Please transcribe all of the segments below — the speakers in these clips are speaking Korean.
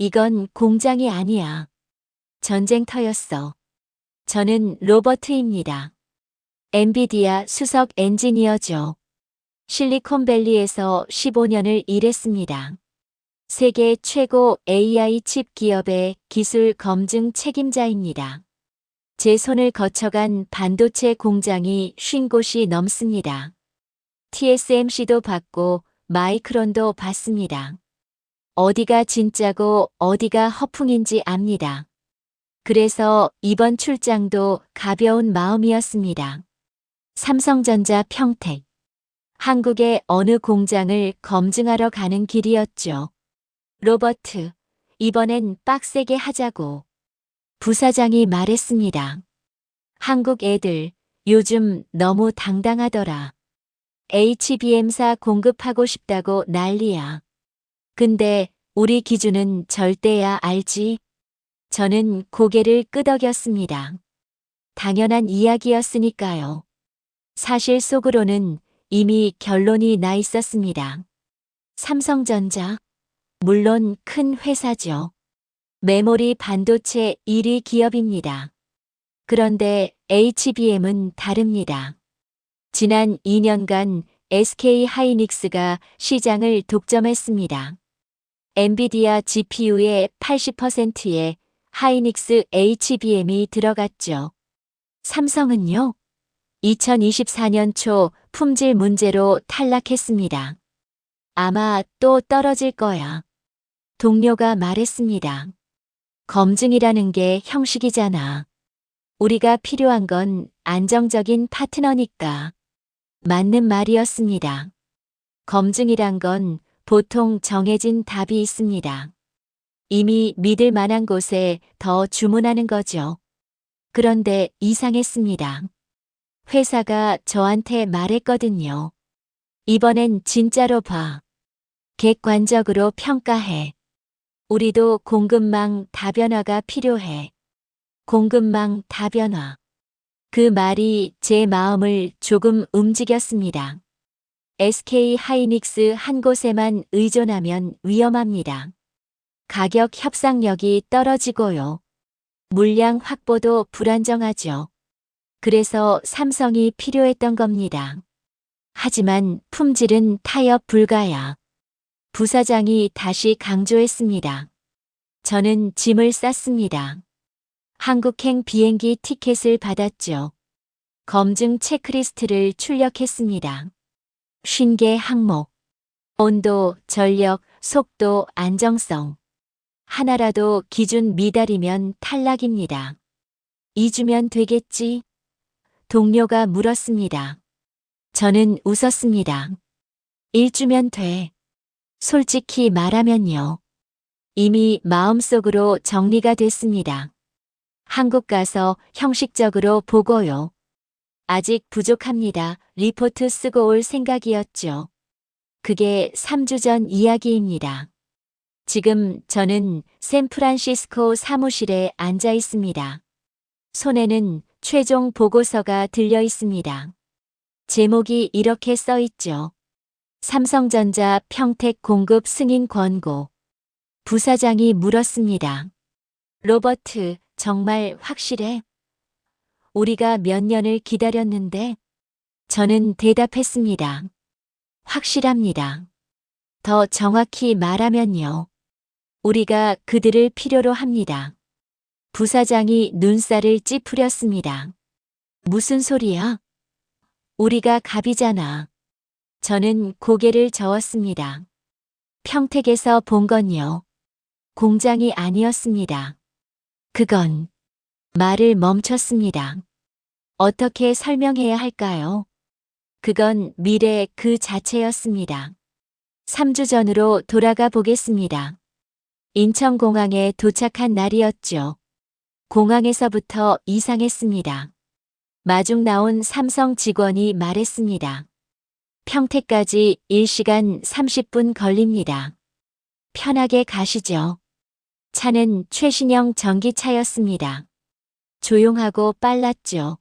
이건 공장이 아니야. 전쟁터였어. 저는 로버트입니다. 엔비디아 수석 엔지니어죠. 실리콘밸리에서 15년을 일했습니다. 세계 최고 AI 칩 기업의 기술 검증 책임자입니다. 제 손을 거쳐간 반도체 공장이 50곳이 넘습니다. TSMC도 받고 마이크론도 받습니다. 어디가 진짜고 어디가 허풍인지 압니다. 그래서 이번 출장도 가벼운 마음이었습니다. 삼성전자 평택. 한국의 어느 공장을 검증하러 가는 길이었죠. 로버트, 이번엔 빡세게 하자고. 부사장이 말했습니다. 한국 애들 요즘 너무 당당하더라. HBM사 공급하고 싶다고 난리야. 근데 우리 기준은 절대야 알지? 저는 고개를 끄덕였습니다. 당연한 이야기였으니까요. 사실 속으로는 이미 결론이 나 있었습니다. 삼성전자, 물론 큰 회사죠. 메모리 반도체 1위 기업입니다. 그런데 HBM은 다릅니다. 지난 2년간 SK 하이닉스가 시장을 독점했습니다. 엔비디아 GPU의 80%에 하이닉스 HBM이 들어갔죠. 삼성은요? 2024년 초 품질 문제로 탈락했습니다. 아마 또 떨어질 거야. 동료가 말했습니다. 검증이라는 게 형식이잖아. 우리가 필요한 건 안정적인 파트너니까. 맞는 말이었습니다. 검증이란 건 보통 정해진 답이 있습니다. 이미 믿을 만한 곳에 더 주문하는 거죠. 그런데 이상했습니다. 회사가 저한테 말했거든요. 이번엔 진짜로 봐. 객관적으로 평가해. 우리도 공급망 다변화가 필요해. 공급망 다변화. 그 말이 제 마음을 조금 움직였습니다. SK 하이닉스 한 곳에만 의존하면 위험합니다. 가격 협상력이 떨어지고요. 물량 확보도 불안정하죠. 그래서 삼성이 필요했던 겁니다. 하지만 품질은 타협 불가야. 부사장이 다시 강조했습니다. 저는 짐을 쌌습니다. 한국행 비행기 티켓을 받았죠. 검증 체크리스트를 출력했습니다. 50개 항목. 온도, 전력, 속도, 안정성. 하나라도 기준 미달이면 탈락입니다. 2주면 되겠지? 동료가 물었습니다. 저는 웃었습니다. 1주면 돼. 솔직히 말하면요. 이미 마음속으로 정리가 됐습니다. 한국 가서 형식적으로 보고요. 아직 부족합니다. 리포트 쓰고 올 생각이었죠. 그게 3주 전 이야기입니다. 지금 저는 샌프란시스코 사무실에 앉아 있습니다. 손에는 최종 보고서가 들려 있습니다. 제목이 이렇게 써 있죠. 삼성전자 평택 공급 승인 권고. 부사장이 물었습니다. 로버트, 정말 확실해? 우리가 몇 년을 기다렸는데? 저는 대답했습니다. 확실합니다. 더 정확히 말하면요. 우리가 그들을 필요로 합니다. 부사장이 눈살을 찌푸렸습니다. 무슨 소리야? 우리가 갑이잖아. 저는 고개를 저었습니다. 평택에서 본 건요. 공장이 아니었습니다. 그건 말을 멈췄습니다. 어떻게 설명해야 할까요? 그건 미래 그 자체였습니다. 3주 전으로 돌아가 보겠습니다. 인천공항에 도착한 날이었죠. 공항에서부터 이상했습니다. 마중 나온 삼성 직원이 말했습니다. 평택까지 1시간 30분 걸립니다. 편하게 가시죠. 차는 최신형 전기차였습니다. 조용하고 빨랐죠.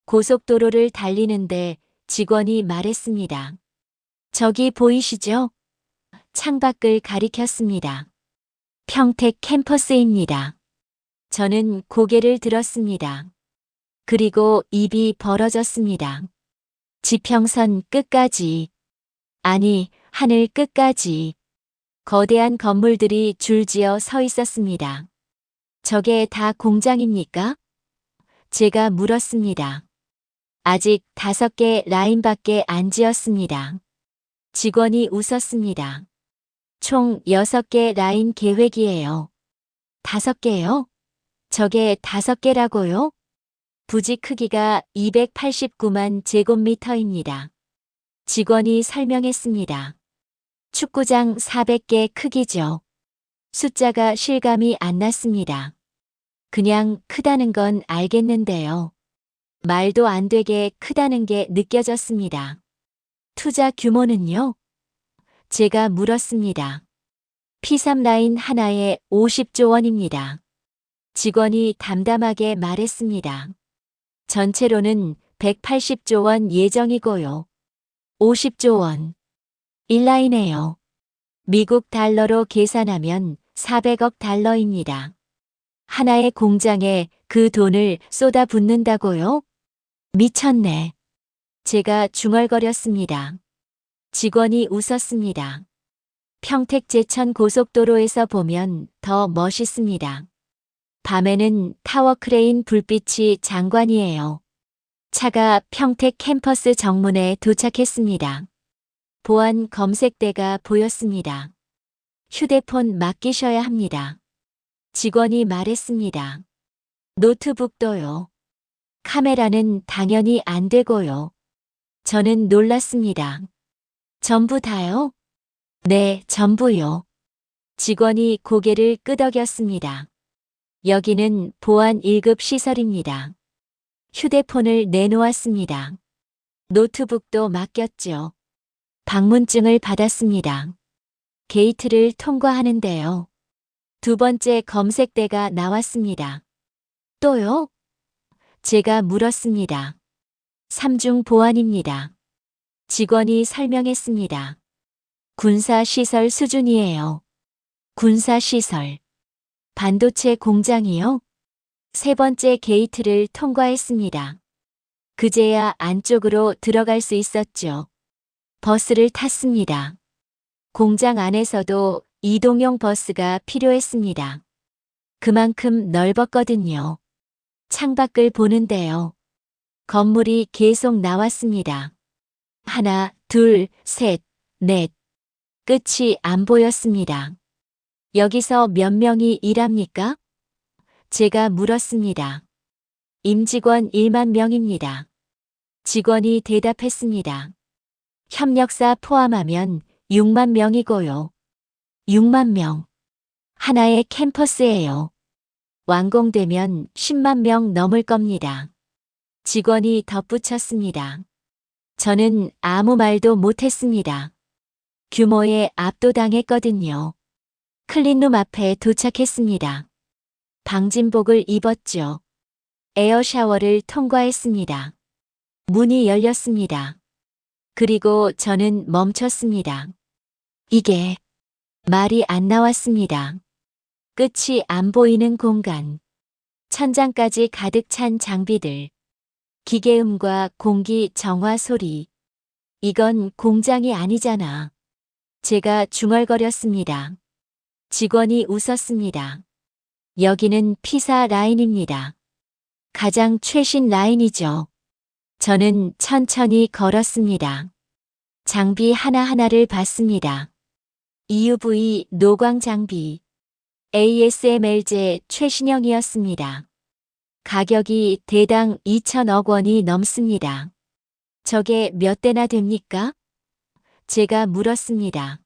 고속도로를 달리는데 직원이 말했습니다. 저기 보이시죠? 창밖을 가리켰습니다. 평택 캠퍼스입니다. 저는 고개를 들었습니다. 그리고 입이 벌어졌습니다. 지평선 끝까지, 아니, 하늘 끝까지 거대한 건물들이 줄지어 서 있었습니다. 저게 다 공장입니까? 제가 물었습니다. 아직 5개 라인밖에 안 지었습니다. 직원이 웃었습니다. 총 6개 라인 계획이에요. 5개요? 저게 5개라고요? 부지 크기가 289만 제곱미터입니다. 직원이 설명했습니다. 축구장 400개 크기죠. 숫자가 실감이 안 났습니다. 그냥 크다는 건 알겠는데요. 말도 안 되게 크다는 게 느껴졌습니다. 투자 규모는요? 제가 물었습니다. P3 라인 하나에 50조 원입니다. 직원이 담담하게 말했습니다. 전체로는 180조 원 예정이고요. 50조 원. 1라인에요. 미국 달러로 계산하면 400억 달러입니다. 하나의 공장에 그 돈을 쏟아붓는다고요? 미쳤네. 제가 중얼거렸습니다. 직원이 웃었습니다. 평택 제천 고속도로에서 보면 더 멋있습니다. 밤에는 타워 크레인 불빛이 장관이에요. 차가 평택 캠퍼스 정문에 도착했습니다. 보안 검색대가 보였습니다. 휴대폰 맡기셔야 합니다. 직원이 말했습니다. 노트북도요. 카메라는 당연히 안 되고요. 저는 놀랐습니다. 전부 다요? 네, 전부요. 직원이 고개를 끄덕였습니다. 여기는 보안 1급 시설입니다. 휴대폰을 내놓았습니다. 노트북도 맡겼죠. 방문증을 받았습니다. 게이트를 통과하는데요. 2번째 검색대가 나왔습니다. 또요? 제가 물었습니다. 3중 보안입니다. 직원이 설명했습니다. 군사시설 수준이에요. 군사시설. 반도체 공장이요? 3번째 게이트를 통과했습니다. 그제야 안쪽으로 들어갈 수 있었죠. 버스를 탔습니다. 공장 안에서도 이동용 버스가 필요했습니다. 그만큼 넓었거든요. 창밖을 보는데요. 건물이 계속 나왔습니다. 하나, 둘, 셋, 넷. 끝이 안 보였습니다. 여기서 몇 명이 일합니까? 제가 물었습니다. 임직원 1만 명입니다. 직원이 대답했습니다. 협력사 포함하면 6만 명이고요. 6만 명. 하나의 캠퍼스예요. 완공되면 10만 명 넘을 겁니다. 직원이 덧붙였습니다. 저는 아무 말도 못했습니다. 규모에 압도당했거든요. 클린룸 앞에 도착했습니다. 방진복을 입었죠. 에어샤워를 통과했습니다. 문이 열렸습니다. 그리고 저는 멈췄습니다. 이게 말이 안 나왔습니다. 끝이 안 보이는 공간. 천장까지 가득 찬 장비들. 기계음과 공기 정화 소리. 이건 공장이 아니잖아. 제가 중얼거렸습니다. 직원이 웃었습니다. 여기는 P4 라인입니다. 가장 최신 라인이죠. 저는 천천히 걸었습니다. 장비 하나하나를 봤습니다. EUV 노광 장비. ASML제 최신형이었습니다. 가격이 대당 2천억 원이 넘습니다. 저게 몇 대나 됩니까? 제가 물었습니다.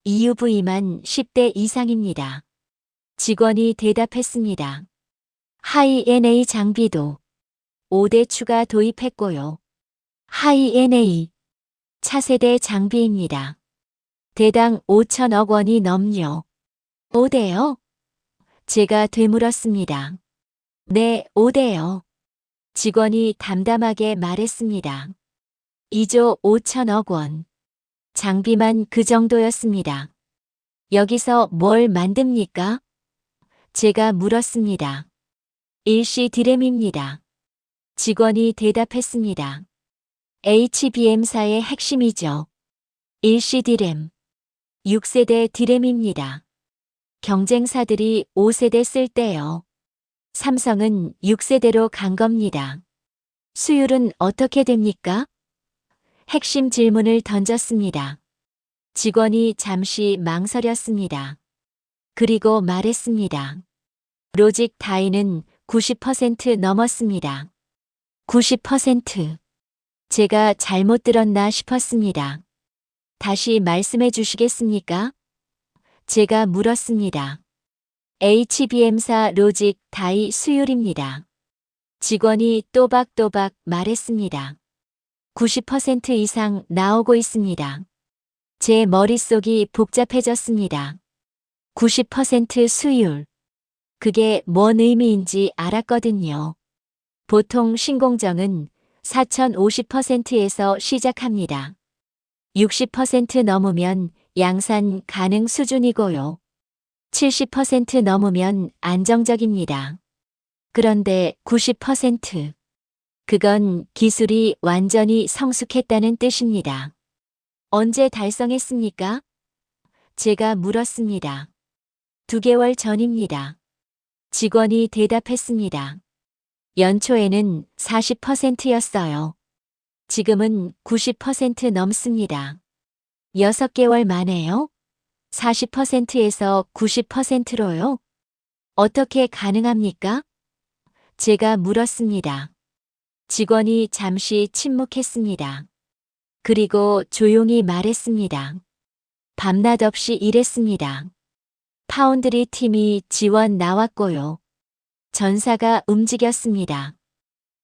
EUV만 10대 이상입니다. 직원이 대답했습니다. 하이-NA 장비도 5대 추가 도입했고요. 하이-NA 차세대 장비입니다. 대당 5천억 원이 넘요. 5대요? 제가 되물었습니다. 네, 5대요. 직원이 담담하게 말했습니다. 2조 5천억 원. 장비만 그 정도였습니다. 여기서 뭘 만듭니까? 제가 물었습니다. 일시 디램입니다. 직원이 대답했습니다. HBM사의 핵심이죠. 일시 디램. 6세대 디램입니다. 경쟁사들이 5세대 쓸 때요. 삼성은 6세대로 간 겁니다. 수율은 어떻게 됩니까? 핵심 질문을 던졌습니다. 직원이 잠시 망설였습니다. 그리고 말했습니다. 로직 다이는 90% 넘었습니다. 90%. 제가 잘못 들었나 싶었습니다. 다시 말씀해 주시겠습니까? 제가 물었습니다. HBM사 로직 다이 수율입니다. 직원이 또박또박 말했습니다. 90% 이상 나오고 있습니다. 제 머릿속이 복잡해졌습니다. 90% 수율. 그게 뭔 의미인지 알았거든요. 보통 신공정은 4050%에서 시작합니다. 60% 넘으면 양산 가능 수준이고요. 70% 넘으면 안정적입니다. 그런데 90%. 그건 기술이 완전히 성숙했다는 뜻입니다. 언제 달성했습니까? 제가 물었습니다. 2개월 전입니다. 직원이 대답했습니다. 연초에는 40%였어요. 지금은 90% 넘습니다. 6개월 만에요? 40%에서 90%로요? 어떻게 가능합니까? 제가 물었습니다. 직원이 잠시 침묵했습니다. 그리고 조용히 말했습니다. 밤낮 없이 일했습니다. 파운드리 팀이 지원 나왔고요. 전사가 움직였습니다.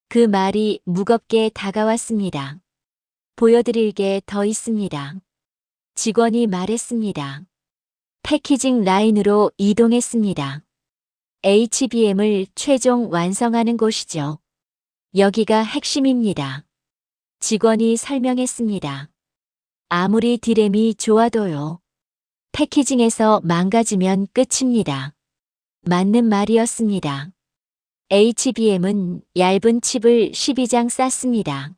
그 말이 무겁게 다가왔습니다. 보여드릴 게 더 있습니다. 직원이 말했습니다. 패키징 라인으로 이동했습니다. HBM을 최종 완성하는 곳이죠. 여기가 핵심입니다. 직원이 설명했습니다. 아무리 디램이 좋아도요. 패키징에서 망가지면 끝입니다. 맞는 말이었습니다. HBM은 얇은 칩을 12장 쌌습니다.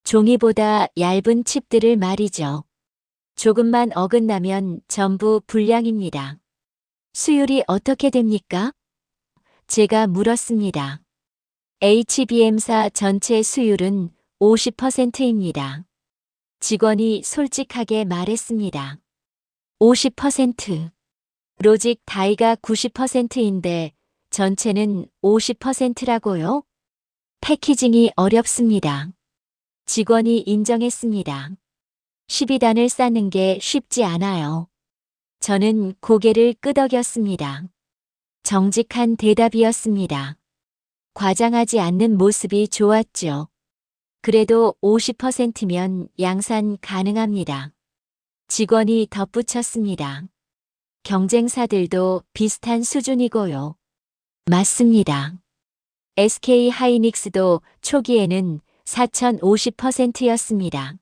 종이보다 얇은 칩들을 말이죠. 조금만 어긋나면 전부 불량입니다. 수율이 어떻게 됩니까? 제가 물었습니다. HBM사 전체 수율은 50%입니다. 직원이 솔직하게 말했습니다. 50%. 로직 다이가 90%인데 전체는 50%라고요? 패키징이 어렵습니다. 직원이 인정했습니다. 12단을 쌓는 게 쉽지 않아요. 저는 고개를 끄덕였습니다. 정직한 대답이었습니다. 과장하지 않는 모습이 좋았죠. 그래도 50%면 양산 가능합니다. 직원이 덧붙였습니다. 경쟁사들도 비슷한 수준이고요. 맞습니다. SK 하이닉스도 초기에는 4050%였습니다.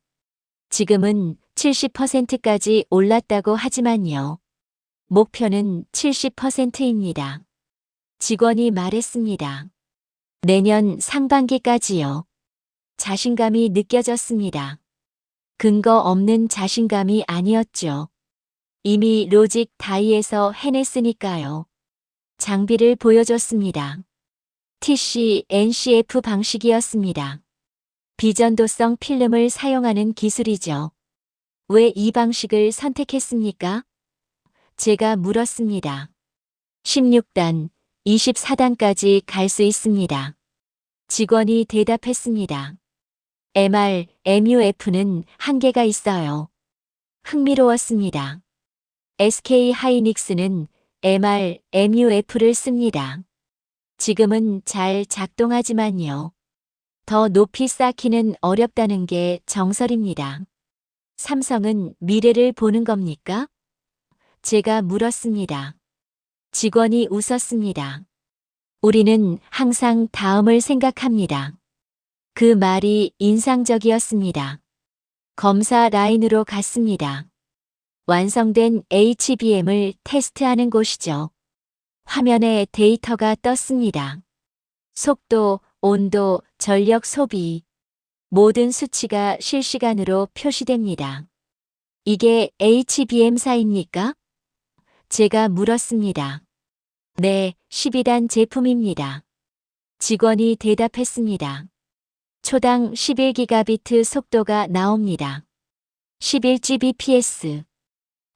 지금은 70%까지 올랐다고 하지만요. 목표는 70%입니다. 직원이 말했습니다. 내년 상반기까지요. 자신감이 느껴졌습니다. 근거 없는 자신감이 아니었죠. 이미 로직 다이에서 해냈으니까요. 장비를 보여줬습니다. TC, NCF 방식이었습니다. 비전도성 필름을 사용하는 기술이죠. 왜 이 방식을 선택했습니까? 제가 물었습니다. 16단, 24단까지 갈 수 있습니다. 직원이 대답했습니다. MR, MUF는 한계가 있어요. 흥미로웠습니다. SK 하이닉스는 MR, MUF를 씁니다. 지금은 잘 작동하지만요. 더 높이 쌓기는 어렵다는 게 정설입니다. 삼성은 미래를 보는 겁니까? 제가 물었습니다. 직원이 웃었습니다. 우리는 항상 다음을 생각합니다. 그 말이 인상적이었습니다. 검사 라인으로 갔습니다. 완성된 HBM을 테스트하는 곳이죠. 화면에 데이터가 떴습니다. 속도, 온도, 전력 소비. 모든 수치가 실시간으로 표시됩니다. 이게 HBM사입니까? 제가 물었습니다. 네, 12단 제품입니다. 직원이 대답했습니다. 초당 11기가비트 속도가 나옵니다. 11Gbps.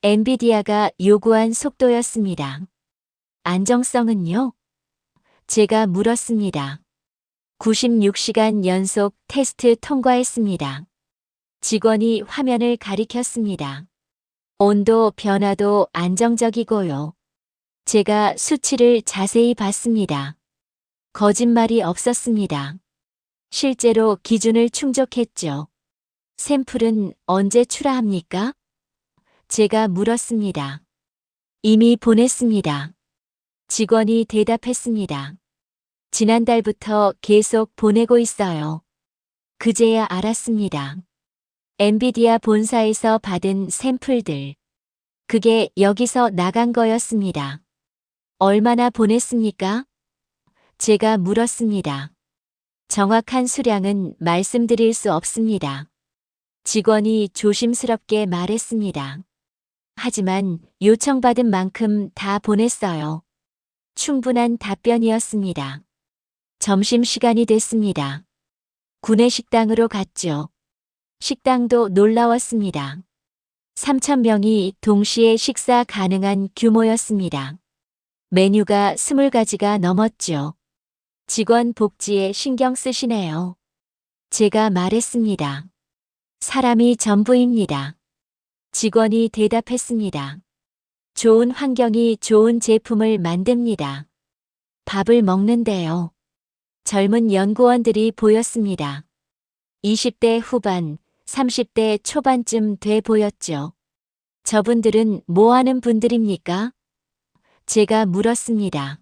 엔비디아가 요구한 속도였습니다. 안정성은요? 제가 물었습니다. 96시간 연속 테스트 통과했습니다. 직원이 화면을 가리켰습니다. 온도 변화도 안정적이고요. 제가 수치를 자세히 봤습니다. 거짓말이 없었습니다. 실제로 기준을 충족했죠. 샘플은 언제 출하합니까? 제가 물었습니다. 이미 보냈습니다. 직원이 대답했습니다. 지난달부터 계속 보내고 있어요. 그제야 알았습니다. 엔비디아 본사에서 받은 샘플들. 그게 여기서 나간 거였습니다. 얼마나 보냈습니까? 제가 물었습니다. 정확한 수량은 말씀드릴 수 없습니다. 직원이 조심스럽게 말했습니다. 하지만 요청받은 만큼 다 보냈어요. 충분한 답변이었습니다. 점심시간이 됐습니다. 구내식당으로 갔죠. 식당도 놀라웠습니다. 3,000명이 동시에 식사 가능한 규모였습니다. 메뉴가 20가지가 넘었죠. 직원 복지에 신경 쓰시네요. 제가 말했습니다. 사람이 전부입니다. 직원이 대답했습니다. 좋은 환경이 좋은 제품을 만듭니다. 밥을 먹는데요. 젊은 연구원들이 보였습니다. 20대 후반, 30대 초반쯤 돼 보였죠. 저분들은 뭐 하는 분들입니까? 제가 물었습니다.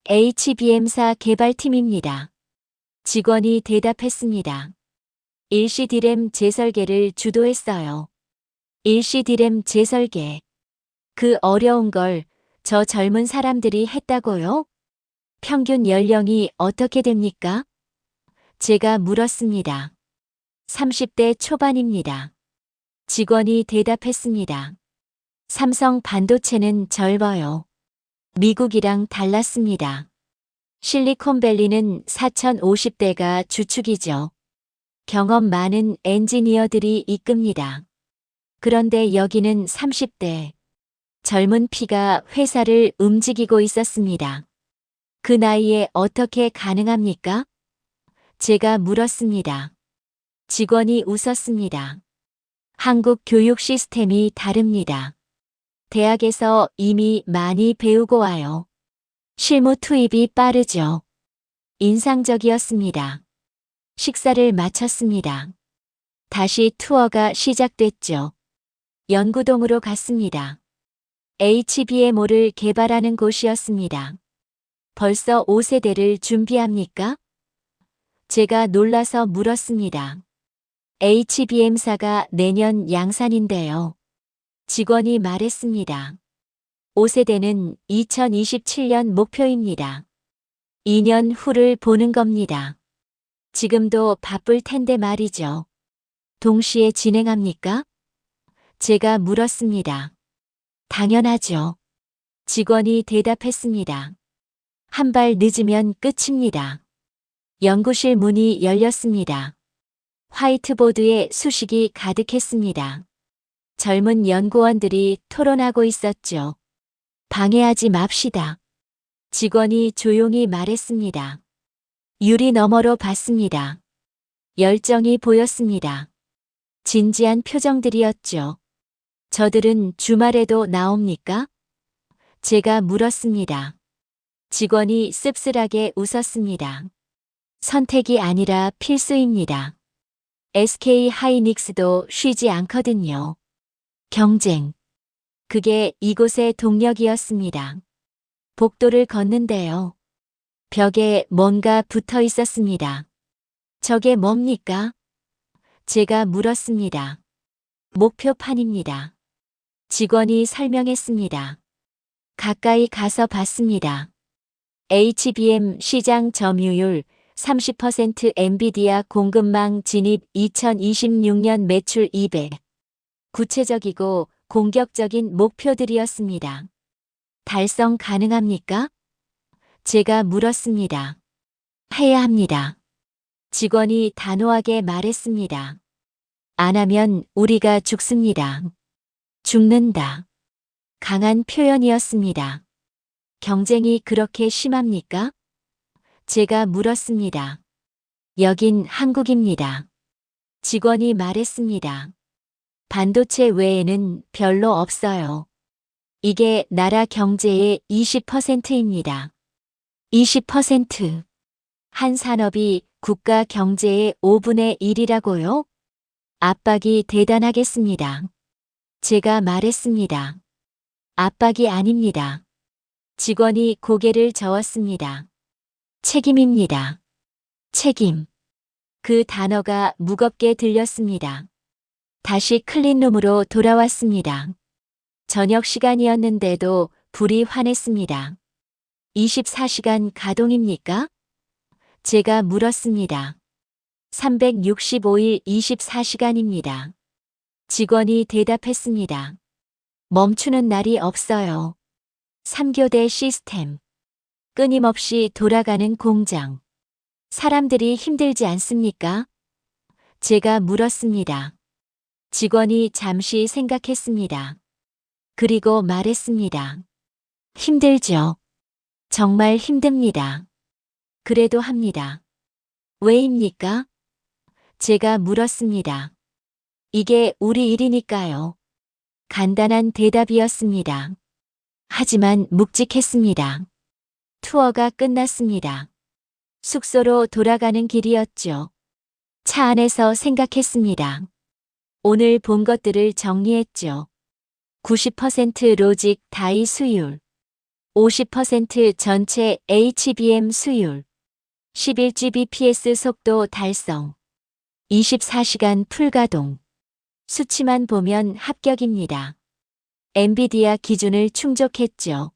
HBM사 개발팀입니다. 직원이 대답했습니다. 일시 디램 재설계를 주도했어요. 일시 디램 재설계. 그 어려운 걸 저 젊은 사람들이 했다고요? 평균 연령이 어떻게 됩니까? 제가 물었습니다. 30대 초반입니다. 직원이 대답했습니다. 삼성 반도체는 젊어요. 미국이랑 달랐습니다. 실리콘밸리는 4050대가 주축이죠. 경험 많은 엔지니어들이 이끕니다. 그런데 여기는 30대. 젊은 피가 회사를 움직이고 있었습니다. 그 나이에 어떻게 가능합니까? 제가 물었습니다. 직원이 웃었습니다. 한국 교육 시스템이 다릅니다. 대학에서 이미 많이 배우고 와요. 실무 투입이 빠르죠. 인상적이었습니다. 식사를 마쳤습니다. 다시 투어가 시작됐죠. 연구동으로 갔습니다. HBMO를 개발하는 곳이었습니다. 벌써 5세대를 준비합니까? 제가 놀라서 물었습니다. HBM사가 내년 양산인데요. 직원이 말했습니다. 5세대는 2027년 목표입니다. 2년 후를 보는 겁니다. 지금도 바쁠 텐데 말이죠. 동시에 진행합니까? 제가 물었습니다. 당연하죠. 직원이 대답했습니다. 한 발 늦으면 끝입니다. 연구실 문이 열렸습니다. 화이트보드에 수식이 가득했습니다. 젊은 연구원들이 토론하고 있었죠. 방해하지 맙시다. 직원이 조용히 말했습니다. 유리 너머로 봤습니다. 열정이 보였습니다. 진지한 표정들이었죠. 저들은 주말에도 나옵니까? 제가 물었습니다. 직원이 씁쓸하게 웃었습니다. 선택이 아니라 필수입니다. SK 하이닉스도 쉬지 않거든요. 경쟁. 그게 이곳의 동력이었습니다. 복도를 걷는데요. 벽에 뭔가 붙어 있었습니다. 저게 뭡니까? 제가 물었습니다. 목표판입니다. 직원이 설명했습니다. 가까이 가서 봤습니다. HBM 시장 점유율 30% 엔비디아 공급망 진입 2026년 매출 200. 구체적이고 공격적인 목표들이었습니다. 달성 가능합니까? 제가 물었습니다. 해야 합니다. 직원이 단호하게 말했습니다. 안 하면 우리가 죽습니다. 죽는다. 강한 표현이었습니다. 경쟁이 그렇게 심합니까? 제가 물었습니다. 여긴 한국입니다. 직원이 말했습니다. 반도체 외에는 별로 없어요. 이게 나라 경제의 20%입니다. 20%. 한 산업이 국가 경제의 5분의 1이라고요? 압박이 대단하겠습니다. 제가 말했습니다. 압박이 아닙니다. 직원이 고개를 저었습니다. 책임입니다. 책임. 그 단어가 무겁게 들렸습니다. 다시 클린룸으로 돌아왔습니다. 저녁 시간이었는데도 불이 환했습니다. 24시간 가동입니까? 제가 물었습니다. 365일 24시간입니다. 직원이 대답했습니다. 멈추는 날이 없어요. 3교대 시스템. 끊임없이 돌아가는 공장. 사람들이 힘들지 않습니까? 제가 물었습니다. 직원이 잠시 생각했습니다. 그리고 말했습니다. 힘들죠. 정말 힘듭니다. 그래도 합니다. 왜입니까? 제가 물었습니다. 이게 우리 일이니까요. 간단한 대답이었습니다. 하지만 묵직했습니다. 투어가 끝났습니다. 숙소로 돌아가는 길이었죠. 차 안에서 생각했습니다. 오늘 본 것들을 정리했죠. 90% 로직 다이 수율, 50% 전체 HBM 수율, 11Gbps 속도 달성, 24시간 풀가동. 수치만 보면 합격입니다. 엔비디아 기준을 충족했죠.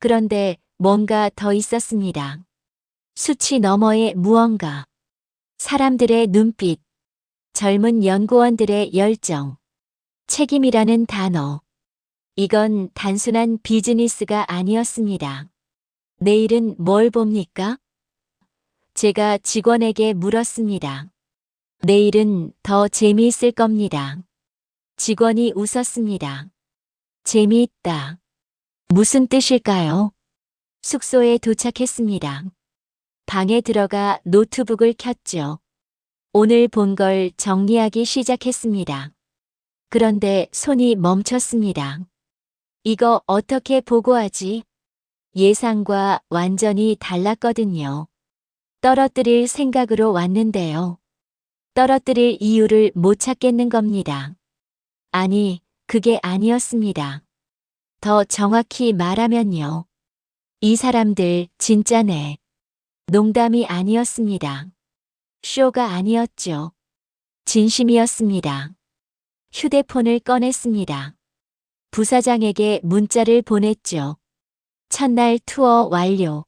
그런데 뭔가 더 있었습니다. 수치 너머의 무언가. 사람들의 눈빛, 젊은 연구원들의 열정, 책임이라는 단어. 이건 단순한 비즈니스가 아니었습니다. 내일은 뭘 봅니까? 제가 직원에게 물었습니다. 내일은 더 재미있을 겁니다. 직원이 웃었습니다. 재미있다. 무슨 뜻일까요? 숙소에 도착했습니다. 방에 들어가 노트북을 켰죠. 오늘 본 걸 정리하기 시작했습니다. 그런데 손이 멈췄습니다. 이거 어떻게 보고하지? 예상과 완전히 달랐거든요. 떨어뜨릴 생각으로 왔는데요. 떨어뜨릴 이유를 못 찾겠는 겁니다. 아니, 그게 아니었습니다. 더 정확히 말하면요. 이 사람들 진짜네. 농담이 아니었습니다. 쇼가 아니었죠. 진심이었습니다. 휴대폰을 꺼냈습니다. 부사장에게 문자를 보냈죠. 첫날 투어 완료.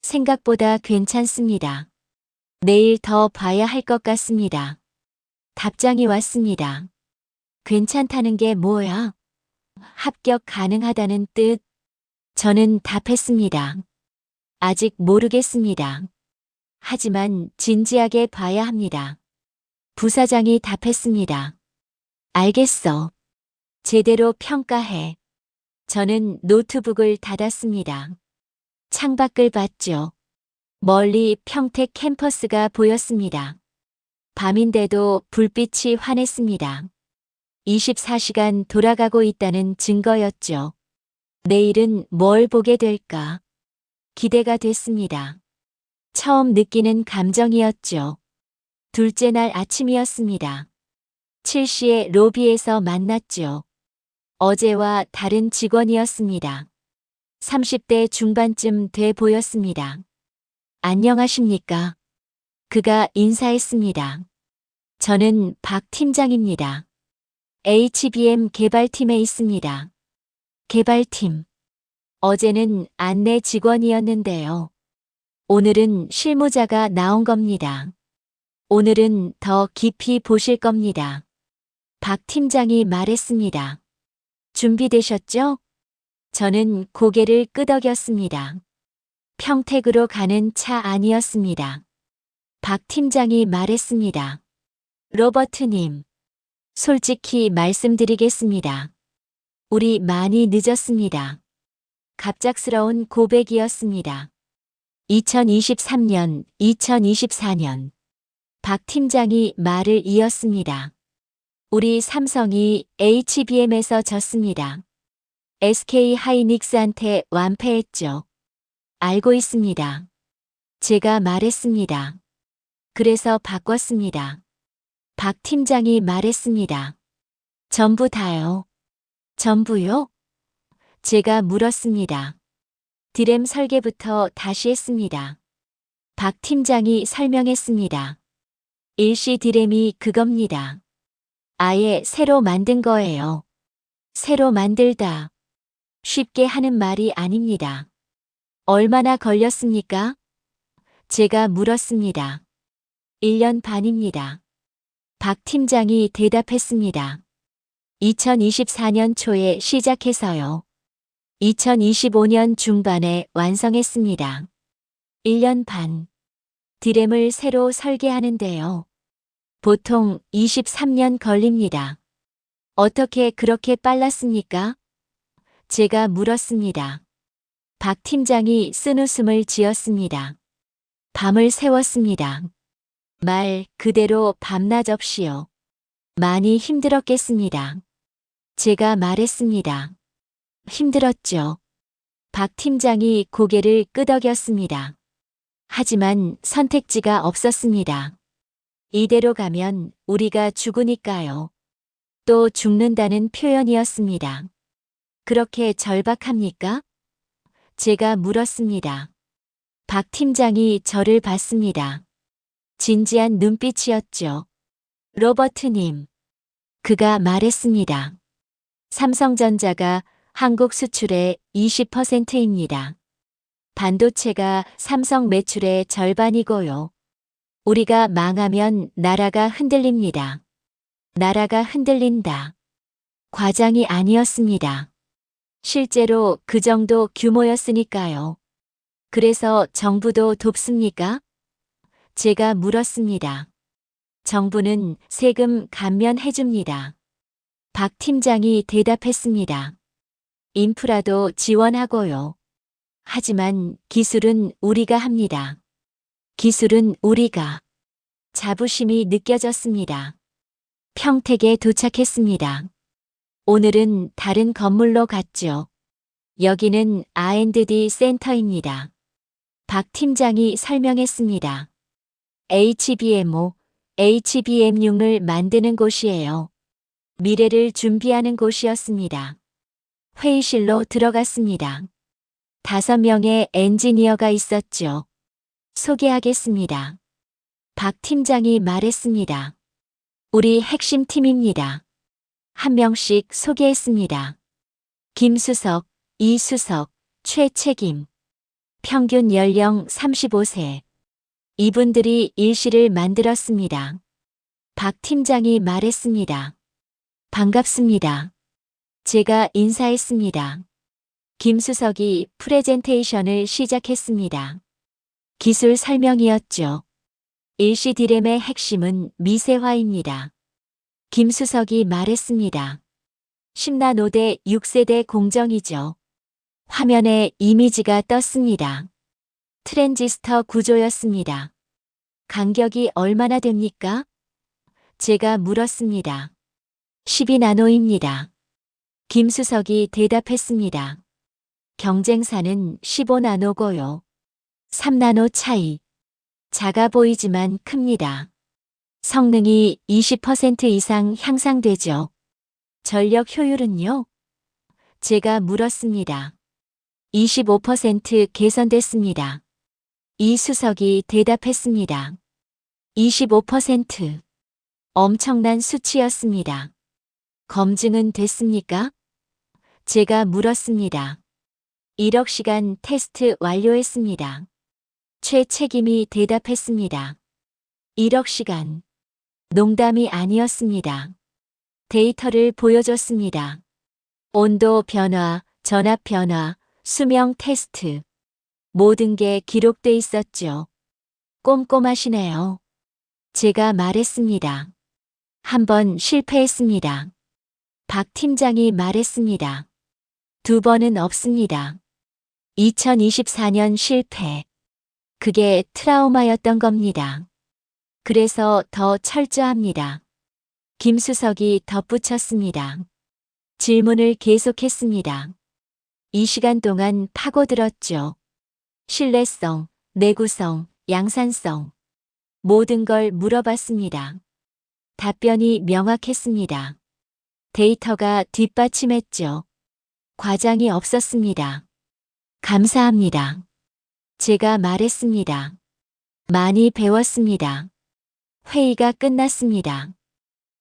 생각보다 괜찮습니다. 내일 더 봐야 할 것 같습니다. 답장이 왔습니다. 괜찮다는 게 뭐야? 합격 가능하다는 뜻? 저는 답했습니다. 아직 모르겠습니다. 하지만 진지하게 봐야 합니다. 부사장이 답했습니다. 알겠어. 제대로 평가해. 저는 노트북을 닫았습니다. 창밖을 봤죠. 멀리 평택 캠퍼스가 보였습니다. 밤인데도 불빛이 환했습니다. 24시간 돌아가고 있다는 증거였죠. 내일은 뭘 보게 될까? 기대가 됐습니다. 처음 느끼는 감정이었죠. 둘째 날 아침이었습니다. 7시에 로비에서 만났죠. 어제와 다른 직원이었습니다. 30대 중반쯤 돼 보였습니다. 안녕하십니까? 그가 인사했습니다. 저는 박 팀장입니다. HBM 개발팀에 있습니다. 개발팀. 어제는 안내 직원이었는데요. 오늘은 실무자가 나온 겁니다. 오늘은 더 깊이 보실 겁니다. 박 팀장이 말했습니다. 준비되셨죠? 저는 고개를 끄덕였습니다. 평택으로 가는 차 아니었습니다. 박 팀장이 말했습니다. 로버트님, 솔직히 말씀드리겠습니다. 우리 많이 늦었습니다. 갑작스러운 고백이었습니다. 2023년, 2024년. 박 팀장이 말을 이었습니다. 우리 삼성이 HBM에서 졌습니다. SK 하이닉스한테 완패했죠. 알고 있습니다. 제가 말했습니다. 그래서 바꿨습니다. 박 팀장이 말했습니다. 전부 다요. 전부요? 제가 물었습니다. 디램 설계부터 다시 했습니다. 박 팀장이 설명했습니다. 일시 디램이 그겁니다. 아예 새로 만든 거예요. 새로 만들다. 쉽게 하는 말이 아닙니다. 얼마나 걸렸습니까? 제가 물었습니다. 1년 반입니다. 박 팀장이 대답했습니다. 2024년 초에 시작해서요. 2025년 중반에 완성했습니다. 1년 반. 디램을 새로 설계하는데요. 보통 23년 걸립니다. 어떻게 그렇게 빨랐습니까? 제가 물었습니다. 박 팀장이 쓴웃음을 지었습니다. 밤을 새웠습니다. 말 그대로 밤낮없이요. 많이 힘들었겠습니다. 제가 말했습니다. 힘들었죠. 박 팀장이 고개를 끄덕였습니다. 하지만 선택지가 없었습니다. 이대로 가면 우리가 죽으니까요. 또 죽는다는 표현이었습니다. 그렇게 절박합니까? 제가 물었습니다. 박 팀장이 저를 봤습니다. 진지한 눈빛이었죠. 로버트님. 그가 말했습니다. 삼성전자가 한국 수출의 20%입니다. 반도체가 삼성 매출의 절반이고요. 우리가 망하면 나라가 흔들립니다. 나라가 흔들린다. 과장이 아니었습니다. 실제로 그 정도 규모였으니까요. 그래서 정부도 돕습니까? 제가 물었습니다. 정부는 세금 감면해줍니다. 박 팀장이 대답했습니다. 인프라도 지원하고요. 하지만 기술은 우리가 합니다. 기술은 우리가. 자부심이 느껴졌습니다. 평택에 도착했습니다. 오늘은 다른 건물로 갔죠. 여기는 R&D 센터입니다. 박 팀장이 설명했습니다. HBM5, HBM6을 만드는 곳이에요. 미래를 준비하는 곳이었습니다. 회의실로 들어갔습니다. 5명의 엔지니어가 있었죠. 소개하겠습니다. 박 팀장이 말했습니다. 우리 핵심 팀입니다. 한 명씩 소개했습니다. 김수석, 이수석, 최책임. 평균 연령 35세. 이분들이 일시를 만들었습니다. 박 팀장이 말했습니다. 반갑습니다. 제가 인사했습니다. 김수석이 프레젠테이션을 시작했습니다. 기술 설명이었죠. 일시 디램의 핵심은 미세화입니다. 김수석이 말했습니다. 10나노대 6세대 공정이죠. 화면에 이미지가 떴습니다. 트랜지스터 구조였습니다. 간격이 얼마나 됩니까? 제가 물었습니다. 12나노입니다. 김수석이 대답했습니다. 경쟁사는 15나노고요. 3나노 차이. 작아 보이지만 큽니다. 성능이 20% 이상 향상되죠. 전력 효율은요? 제가 물었습니다. 25% 개선됐습니다. 이수석이 대답했습니다. 25%. 엄청난 수치였습니다. 검증은 됐습니까? 제가 물었습니다. 1억 시간 테스트 완료했습니다. 최 책임이 대답했습니다. 1억 시간. 농담이 아니었습니다. 데이터를 보여줬습니다. 온도 변화, 전압 변화, 수명 테스트. 모든 게 기록돼 있었죠. 꼼꼼하시네요. 제가 말했습니다. 한 번 실패했습니다. 박 팀장이 말했습니다. 2번은 없습니다. 2024년 실패. 그게 트라우마였던 겁니다. 그래서 더 철저합니다. 김수석이 덧붙였습니다. 질문을 계속했습니다. 이 시간 동안 파고들었죠. 신뢰성, 내구성, 양산성. 모든 걸 물어봤습니다. 답변이 명확했습니다. 데이터가 뒷받침했죠. 과장이 없었습니다. 감사합니다. 제가 말했습니다. 많이 배웠습니다. 회의가 끝났습니다.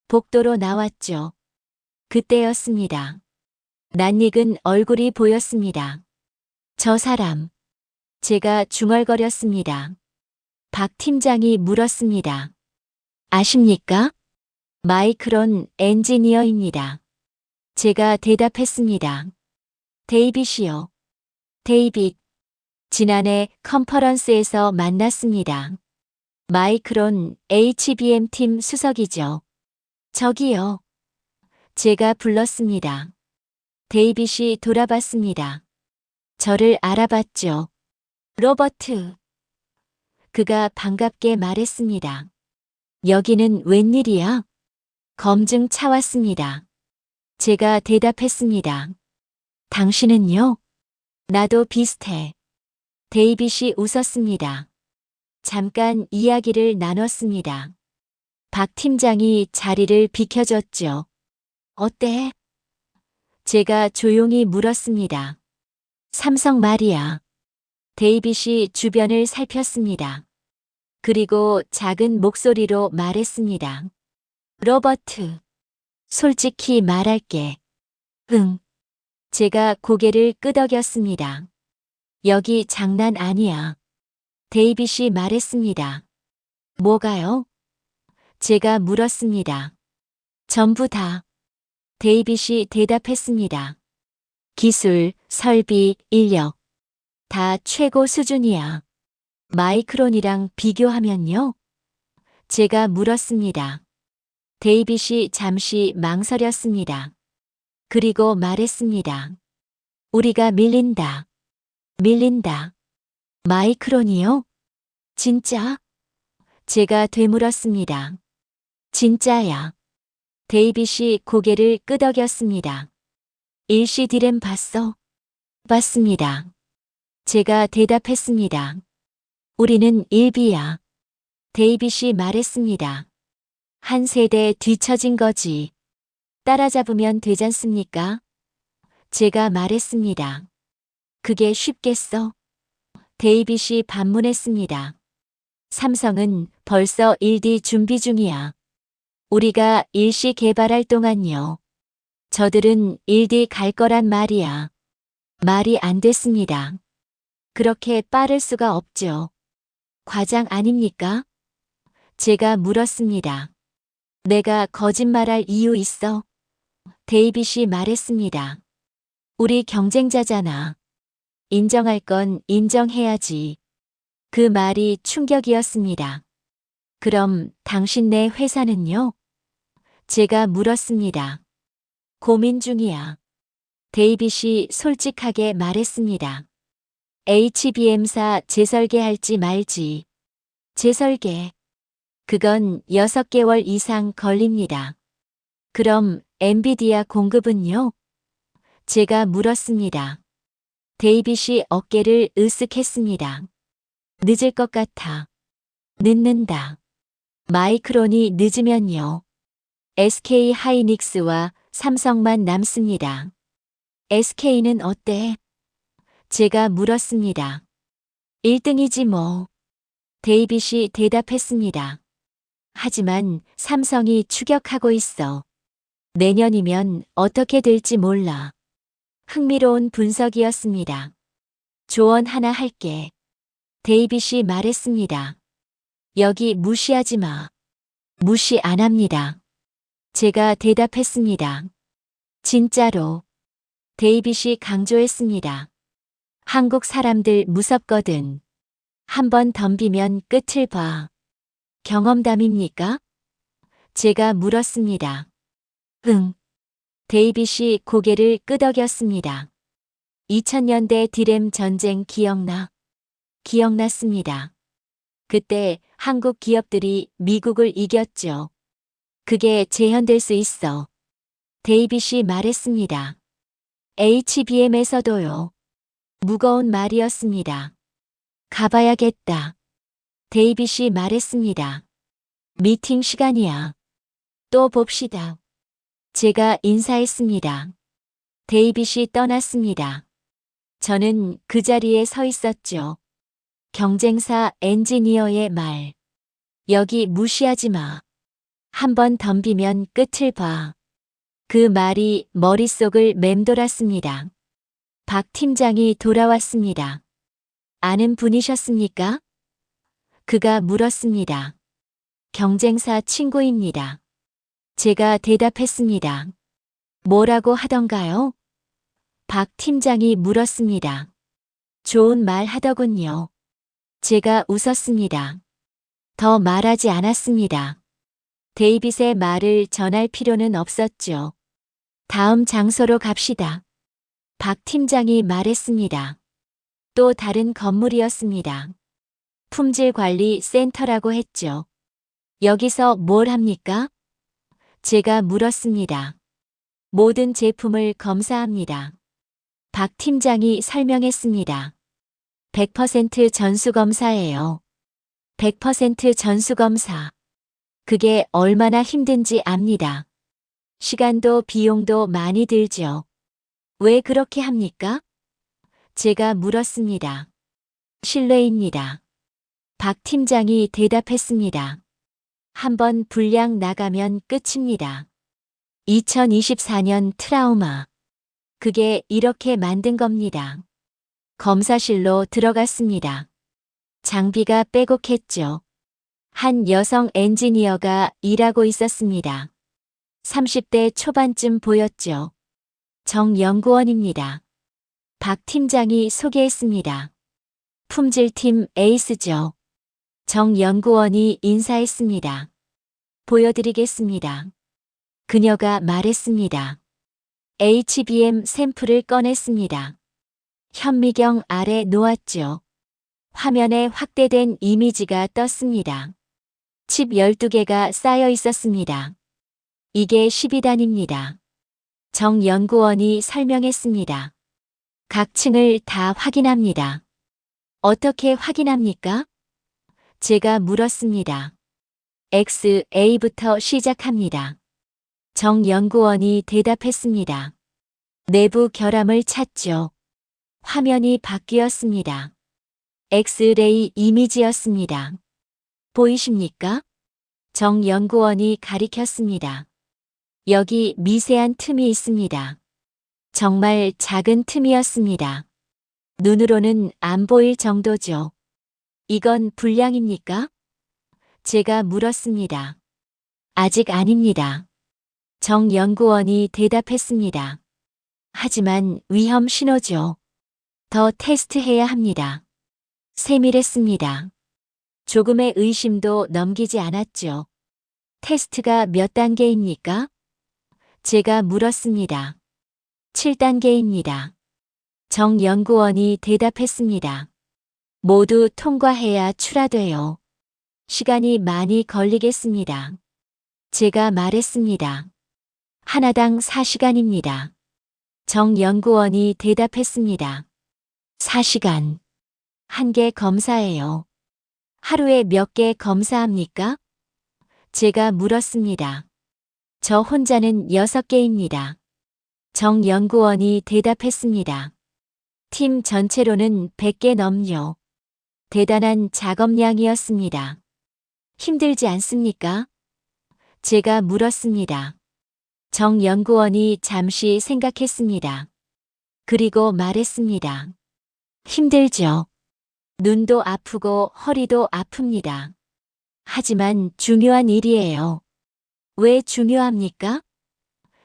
복도로 나왔죠. 그때였습니다. 낯익은 얼굴이 보였습니다. 저 사람. 제가 중얼거렸습니다. 박 팀장이 물었습니다. 아십니까? 마이크론 엔지니어입니다. 제가 대답했습니다. 데이빗이요. 데이빗. 지난해 컨퍼런스에서 만났습니다. 마이크론 HBM 팀 수석이죠. 저기요. 제가 불렀습니다. 데이빗이 돌아봤습니다. 저를 알아봤죠. 로버트. 그가 반갑게 말했습니다. 여기는 웬일이야? 검증 차 왔습니다. 제가 대답했습니다. 당신은요? 나도 비슷해. 데이빗이 웃었습니다. 잠깐 이야기를 나눴습니다. 박 팀장이 자리를 비켜줬죠. 어때? 제가 조용히 물었습니다. 삼성 말이야. 데이빗이 주변을 살폈습니다. 그리고 작은 목소리로 말했습니다. 로버트. 솔직히 말할게. 응. 제가 고개를 끄덕였습니다. 여기 장난 아니야. 데이빗이 말했습니다. 뭐가요? 제가 물었습니다. 전부 다. 데이빗이 대답했습니다. 기술, 설비, 인력. 다 최고 수준이야. 마이크론이랑 비교하면요? 제가 물었습니다. 데이빗이 잠시 망설였습니다. 그리고 말했습니다. 우리가 밀린다. 밀린다. 마이크론이요? 진짜? 제가 되물었습니다. 진짜야. 데이빗이 고개를 끄덕였습니다. 일시 디램 봤어? 봤습니다. 제가 대답했습니다. 우리는 일비야. 데이빗이 말했습니다. 한 세대 뒤처진 거지. 따라잡으면 되잖습니까? 제가 말했습니다. 그게 쉽겠어? 데이빗이 반문했습니다. 삼성은 벌써 1D 준비 중이야. 우리가 일시 개발할 동안요. 저들은 1D 갈 거란 말이야. 말이 안 됐습니다. 그렇게 빠를 수가 없죠. 과장 아닙니까? 제가 물었습니다. 내가 거짓말할 이유 있어? 데이빗이 말했습니다. 우리 경쟁자잖아. 인정할 건 인정해야지. 그 말이 충격이었습니다. 그럼 당신네 회사는요? 제가 물었습니다. 고민 중이야. 데이빗이 솔직하게 말했습니다. HBM사 재설계할지 말지. 재설계. 그건 6개월 이상 걸립니다. 그럼 엔비디아 공급은요? 제가 물었습니다. 데이빗이 어깨를 으쓱했습니다. 늦을 것 같아. 늦는다. 마이크론이 늦으면요. SK 하이닉스와 삼성만 남습니다. SK는 어때? 제가 물었습니다. 1등이지 뭐. 데이빗이 대답했습니다. 하지만 삼성이 추격하고 있어. 내년이면 어떻게 될지 몰라. 흥미로운 분석이었습니다. 조언 하나 할게. 데이빗이 말했습니다. 여기 무시하지 마. 무시 안 합니다. 제가 대답했습니다. 진짜로. 데이빗이 강조했습니다. 한국 사람들 무섭거든. 한번 덤비면 끝을 봐. 경험담입니까? 제가 물었습니다. 응. 데이빗이 고개를 끄덕였습니다. 2000년대 디램 전쟁 기억나? 기억났습니다. 그때 한국 기업들이 미국을 이겼죠. 그게 재현될 수 있어. 데이빗이 말했습니다. HBM에서도요. 무거운 말이었습니다. 가봐야겠다. 데이빗이 말했습니다. 미팅 시간이야. 또 봅시다. 제가 인사했습니다. 데이빗이 떠났습니다. 저는 그 자리에 서 있었죠. 경쟁사 엔지니어의 말. 여기 무시하지 마. 한번 덤비면 끝을 봐. 그 말이 머릿속을 맴돌았습니다. 박 팀장이 돌아왔습니다. 아는 분이셨습니까? 그가 물었습니다. 경쟁사 친구입니다. 제가 대답했습니다. 뭐라고 하던가요? 박 팀장이 물었습니다. 좋은 말 하더군요. 제가 웃었습니다. 더 말하지 않았습니다. 데이빗의 말을 전할 필요는 없었죠. 다음 장소로 갑시다. 박 팀장이 말했습니다. 또 다른 건물이었습니다. 품질관리센터라고 했죠. 여기서 뭘 합니까? 제가 물었습니다. 모든 제품을 검사합니다. 박 팀장이 설명했습니다. 100% 전수검사예요. 100% 전수검사. 그게 얼마나 힘든지 압니다. 시간도 비용도 많이 들죠. 왜 그렇게 합니까? 제가 물었습니다. 신뢰입니다. 박 팀장이 대답했습니다. 한번 불량 나가면 끝입니다. 2024년 트라우마. 그게 이렇게 만든 겁니다. 검사실로 들어갔습니다. 장비가 빼곡했죠. 한 여성 엔지니어가 일하고 있었습니다. 30대 초반쯤 보였죠. 정연구원입니다. 박 팀장이 소개했습니다. 품질팀 에이스죠. 정연구원이 인사했습니다. 보여드리겠습니다. 그녀가 말했습니다. HBM 샘플을 꺼냈습니다. 현미경 아래 놓았죠. 화면에 확대된 이미지가 떴습니다. 칩 12개가 쌓여 있었습니다. 이게 12단입니다. 정 연구원이 설명했습니다. 각 층을 다 확인합니다. 어떻게 확인합니까? 제가 물었습니다. XA부터 시작합니다. 정 연구원이 대답했습니다. 내부 결함을 찾죠. 화면이 바뀌었습니다. 엑스레이 이미지였습니다. 보이십니까? 정 연구원이 가리켰습니다. 여기 미세한 틈이 있습니다. 정말 작은 틈이었습니다. 눈으로는 안 보일 정도죠. 이건 불량입니까? 제가 물었습니다. 아직 아닙니다. 정 연구원이 대답했습니다. 하지만 위험 신호죠. 더 테스트해야 합니다. 세밀했습니다. 조금의 의심도 넘기지 않았죠. 테스트가 몇 단계입니까? 제가 물었습니다. 7단계입니다. 정 연구원이 대답했습니다. 모두 통과해야 출하돼요. 시간이 많이 걸리겠습니다. 제가 말했습니다. 하나당 4시간입니다. 정 연구원이 대답했습니다. 4시간. 한 개 검사예요. 하루에 몇 개 검사합니까? 제가 물었습니다. 저 혼자는 6개입니다. 정 연구원이 대답했습니다. 팀 전체로는 100개 넘요. 대단한 작업량이었습니다. 힘들지 않습니까? 제가 물었습니다. 정 연구원이 잠시 생각했습니다. 그리고 말했습니다. 힘들죠. 눈도 아프고 허리도 아픕니다. 하지만 중요한 일이에요. 왜 중요합니까?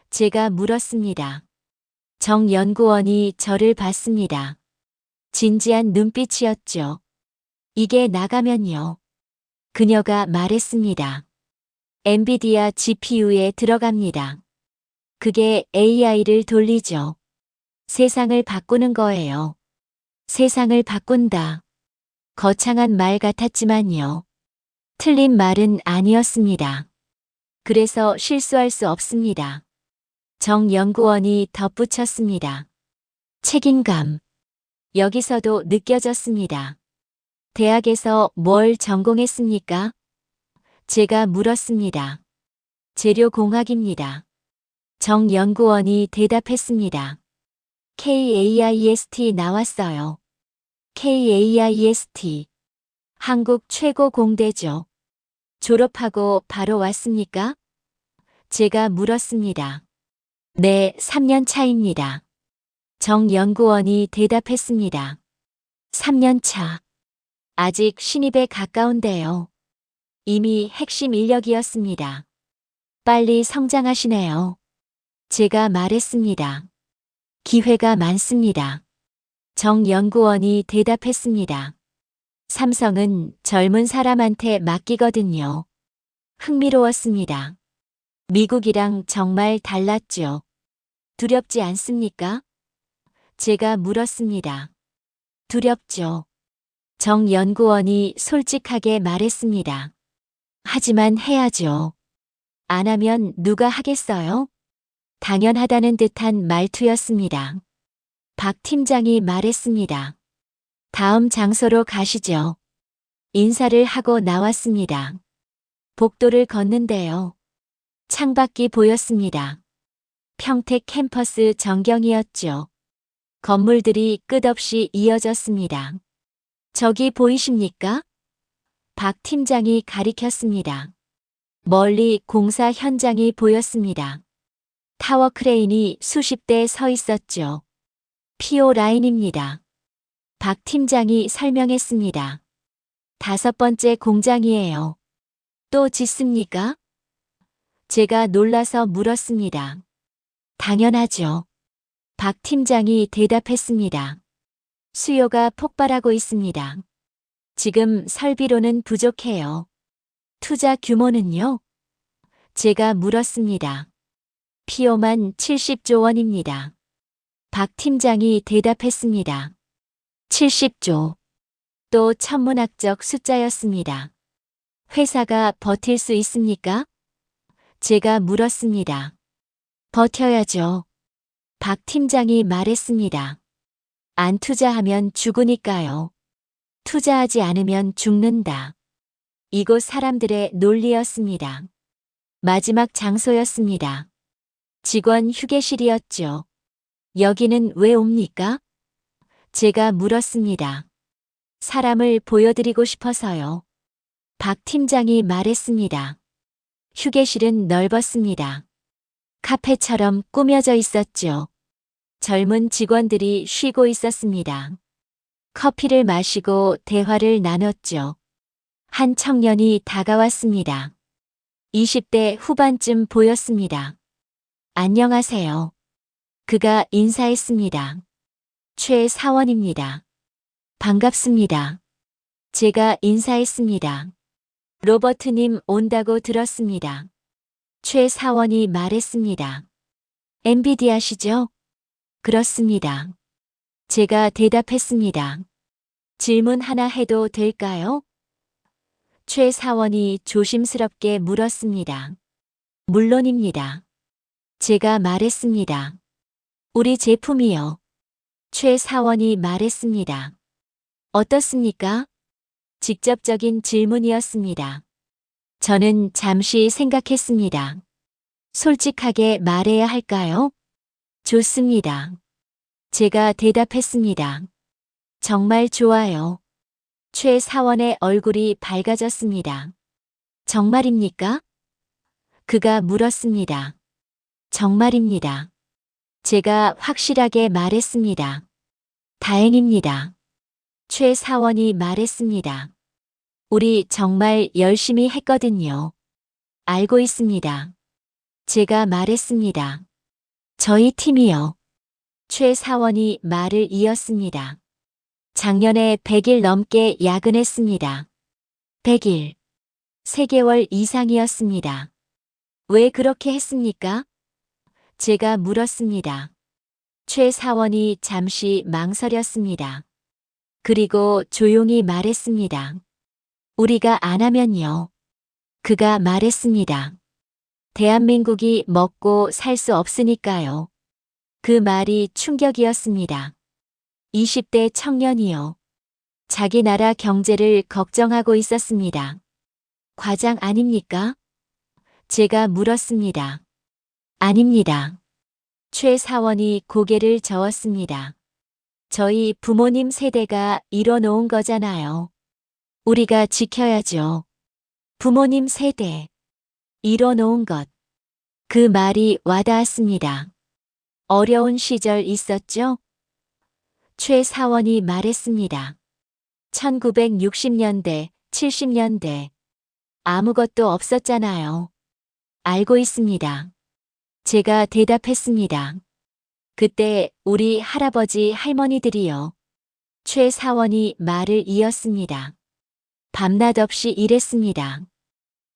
제가 물었습니다. 정 연구원이 저를 봤습니다. 진지한 눈빛이었죠. 이게 나가면요. 그녀가 말했습니다. 엔비디아 GPU에 들어갑니다. 그게 AI를 돌리죠. 세상을 바꾸는 거예요. 세상을 바꾼다. 거창한 말 같았지만요. 틀린 말은 아니었습니다. 그래서 실수할 수 없습니다. 정 연구원이 덧붙였습니다. 책임감. 여기서도 느껴졌습니다. 대학에서 뭘 전공했습니까? 제가 물었습니다. 재료공학입니다. 정 연구원이 대답했습니다. KAIST 나왔어요. KAIST. 한국 최고 공대죠. 졸업하고 바로 왔습니까? 제가 물었습니다. 네, 3년 차입니다. 정 연구원이 대답했습니다. 3년 차. 아직 신입에 가까운데요. 이미 핵심 인력이었습니다. 빨리 성장하시네요. 제가 말했습니다. 기회가 많습니다. 정 연구원이 대답했습니다. 삼성은 젊은 사람한테 맡기거든요. 흥미로웠습니다. 미국이랑 정말 달랐죠. 두렵지 않습니까? 제가 물었습니다. 두렵죠. 정 연구원이 솔직하게 말했습니다. 하지만 해야죠. 안 하면 누가 하겠어요? 당연하다는 듯한 말투였습니다. 박 팀장이 말했습니다. 다음 장소로 가시죠. 인사를 하고 나왔습니다. 복도를 걷는데요. 창밖이 보였습니다. 평택 캠퍼스 전경이었죠. 건물들이 끝없이 이어졌습니다. 저기 보이십니까? 박 팀장이 가리켰습니다. 멀리 공사 현장이 보였습니다. 타워 크레인이 수십 대 서 있었죠. PO 라인입니다. 박 팀장이 설명했습니다. 5번째 공장이에요. 또 짓습니까? 제가 놀라서 물었습니다. 당연하죠. 박 팀장이 대답했습니다. 수요가 폭발하고 있습니다. 지금 설비로는 부족해요. 투자 규모는요? 제가 물었습니다. PO만 70조 원입니다. 박 팀장이 대답했습니다. 70조. 또 천문학적 숫자였습니다. 회사가 버틸 수 있습니까? 제가 물었습니다. 버텨야죠. 박 팀장이 말했습니다. 안 투자하면 죽으니까요. 투자하지 않으면 죽는다. 이곳 사람들의 논리였습니다. 마지막 장소였습니다. 직원 휴게실이었죠. 여기는 왜 옵니까? 제가 물었습니다. 사람을 보여드리고 싶어서요. 박 팀장이 말했습니다. 휴게실은 넓었습니다. 카페처럼 꾸며져 있었죠. 젊은 직원들이 쉬고 있었습니다. 커피를 마시고 대화를 나눴죠. 한 청년이 다가왔습니다. 20대 후반쯤 보였습니다. 안녕하세요. 그가 인사했습니다. 최 사원입니다. 반갑습니다. 제가 인사했습니다. 로버트님 온다고 들었습니다. 최 사원이 말했습니다. 엔비디아시죠? 그렇습니다. 제가 대답했습니다. 질문 하나 해도 될까요? 최 사원이 조심스럽게 물었습니다. 물론입니다. 제가 말했습니다. 우리 제품이요. 최 사원이 말했습니다. 어떻습니까? 직접적인 질문이었습니다. 저는 잠시 생각했습니다. 솔직하게 말해야 할까요? 좋습니다. 제가 대답했습니다. 정말 좋아요. 최 사원의 얼굴이 밝아졌습니다. 정말입니까? 그가 물었습니다. 정말입니다. 제가 확실하게 말했습니다. 다행입니다. 최 사원이 말했습니다. 우리 정말 열심히 했거든요. 알고 있습니다. 제가 말했습니다. 저희 팀이요. 최 사원이 말을 이었습니다. 작년에 100일 넘게 야근했습니다. 100일. 3개월 이상이었습니다. 왜 그렇게 했습니까? 제가 물었습니다. 최 사원이 잠시 망설였습니다. 그리고 조용히 말했습니다. 우리가 안 하면요. 그가 말했습니다. 대한민국이 먹고 살 수 없으니까요. 그 말이 충격이었습니다. 20대 청년이요. 자기 나라 경제를 걱정하고 있었습니다. 과장 아닙니까? 제가 물었습니다. 아닙니다. 최 사원이 고개를 저었습니다. 저희 부모님 세대가 이뤄놓은 거잖아요. 우리가 지켜야죠. 부모님 세대. 이뤄놓은 것. 그 말이 와닿았습니다. 어려운 시절 있었죠? 최 사원이 말했습니다. 1960년대, 70년대. 아무것도 없었잖아요. 알고 있습니다. 제가 대답했습니다. 그때 우리 할아버지 할머니들이요. 최 사원이 말을 이었습니다. 밤낮 없이 일했습니다.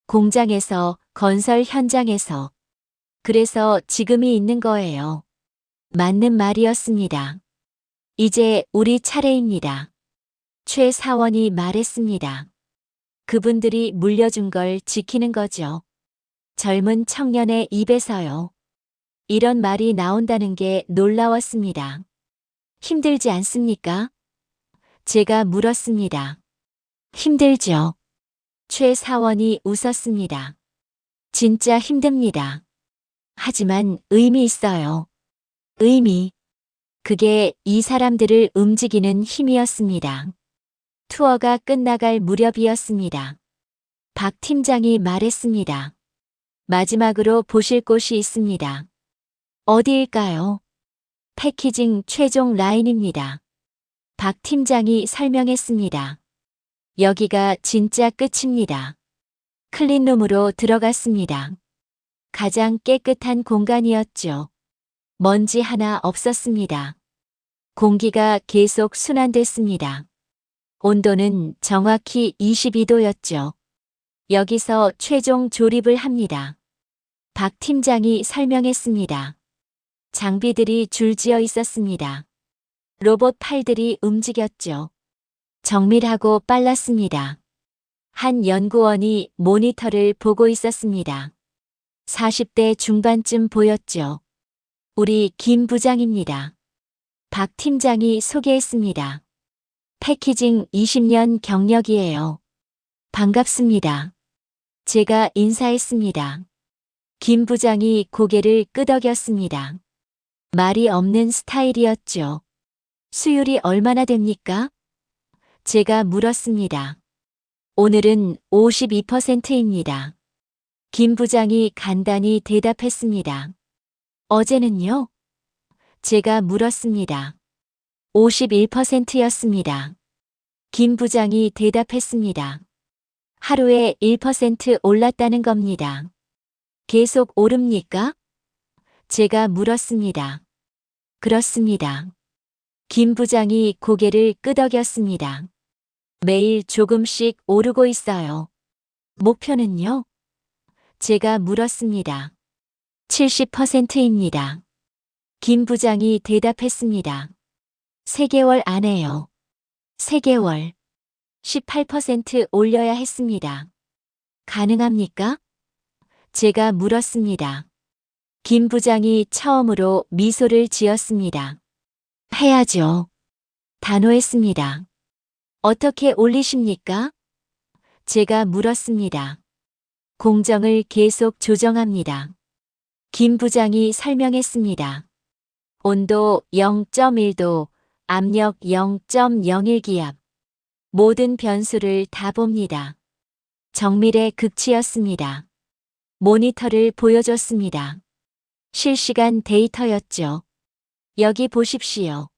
공장에서, 건설 현장에서. 그래서 지금이 있는 거예요. 맞는 말이었습니다. 이제 우리 차례입니다. 최 사원이 말했습니다. 그분들이 물려준 걸 지키는 거죠. 젊은 청년의 입에서요. 이런 말이 나온다는 게 놀라웠습니다. 힘들지 않습니까? 제가 물었습니다. 힘들죠. 최 사원이 웃었습니다. 진짜 힘듭니다. 하지만 의미 있어요. 의미. 그게 이 사람들을 움직이는 힘이었습니다. 투어가 끝나갈 무렵이었습니다. 박 팀장이 말했습니다. 마지막으로 보실 곳이 있습니다. 어디일까요? 패키징 최종 라인입니다. 박 팀장이 설명했습니다. 여기가 진짜 끝입니다. 클린룸으로 들어갔습니다. 가장 깨끗한 공간이었죠. 먼지 하나 없었습니다. 공기가 계속 순환됐습니다. 온도는 정확히 22도였죠. 여기서 최종 조립을 합니다. 박 팀장이 설명했습니다. 장비들이 줄지어 있었습니다. 로봇 팔들이 움직였죠. 정밀하고 빨랐습니다. 한 연구원이 모니터를 보고 있었습니다. 40대 중반쯤 보였죠. 우리 김 부장입니다. 박 팀장이 소개했습니다. 패키징 20년 경력이에요. 반갑습니다. 제가 인사했습니다. 김 부장이 고개를 끄덕였습니다. 말이 없는 스타일이었죠. 수율이 얼마나 됩니까? 제가 물었습니다. 오늘은 52%입니다. 김 부장이 간단히 대답했습니다. 어제는요? 제가 물었습니다. 51%였습니다. 김 부장이 대답했습니다. 하루에 1% 올랐다는 겁니다. 계속 오릅니까? 제가 물었습니다. 그렇습니다. 김 부장이 고개를 끄덕였습니다. 매일 조금씩 오르고 있어요. 목표는요? 제가 물었습니다. 70%입니다. 김 부장이 대답했습니다. 3개월 안에요. 3개월. 18% 올려야 했습니다. 가능합니까? 제가 물었습니다. 김 부장이 처음으로 미소를 지었습니다. 해야죠. 단호했습니다. 어떻게 올리십니까? 제가 물었습니다. 공정을 계속 조정합니다. 김 부장이 설명했습니다. 온도 0.1도, 압력 0.01기압. 모든 변수를 다 봅니다. 정밀의 극치였습니다. 모니터를 보여줬습니다. 실시간 데이터였죠. 여기 보십시오.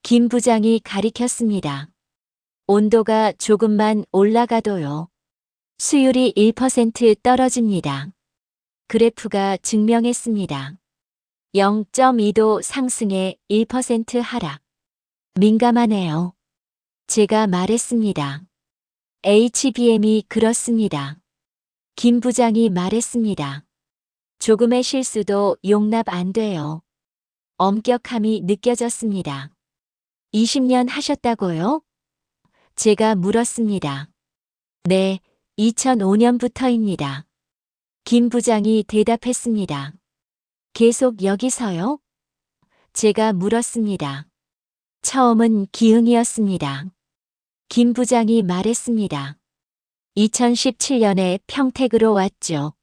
김 부장이 가리켰습니다. 온도가 조금만 올라가도요. 수율이 1% 떨어집니다. 그래프가 증명했습니다. 0.2도 상승에 1% 하락. 민감하네요. 제가 말했습니다. HBM이 그렇습니다. 김 부장이 말했습니다. 조금의 실수도 용납 안 돼요. 엄격함이 느껴졌습니다. 20년 하셨다고요? 제가 물었습니다. 네, 2005년부터입니다. 김 부장이 대답했습니다. 계속 여기서요? 제가 물었습니다. 처음은 기흥이었습니다. 김 부장이 말했습니다. 2017년에 평택으로 왔죠.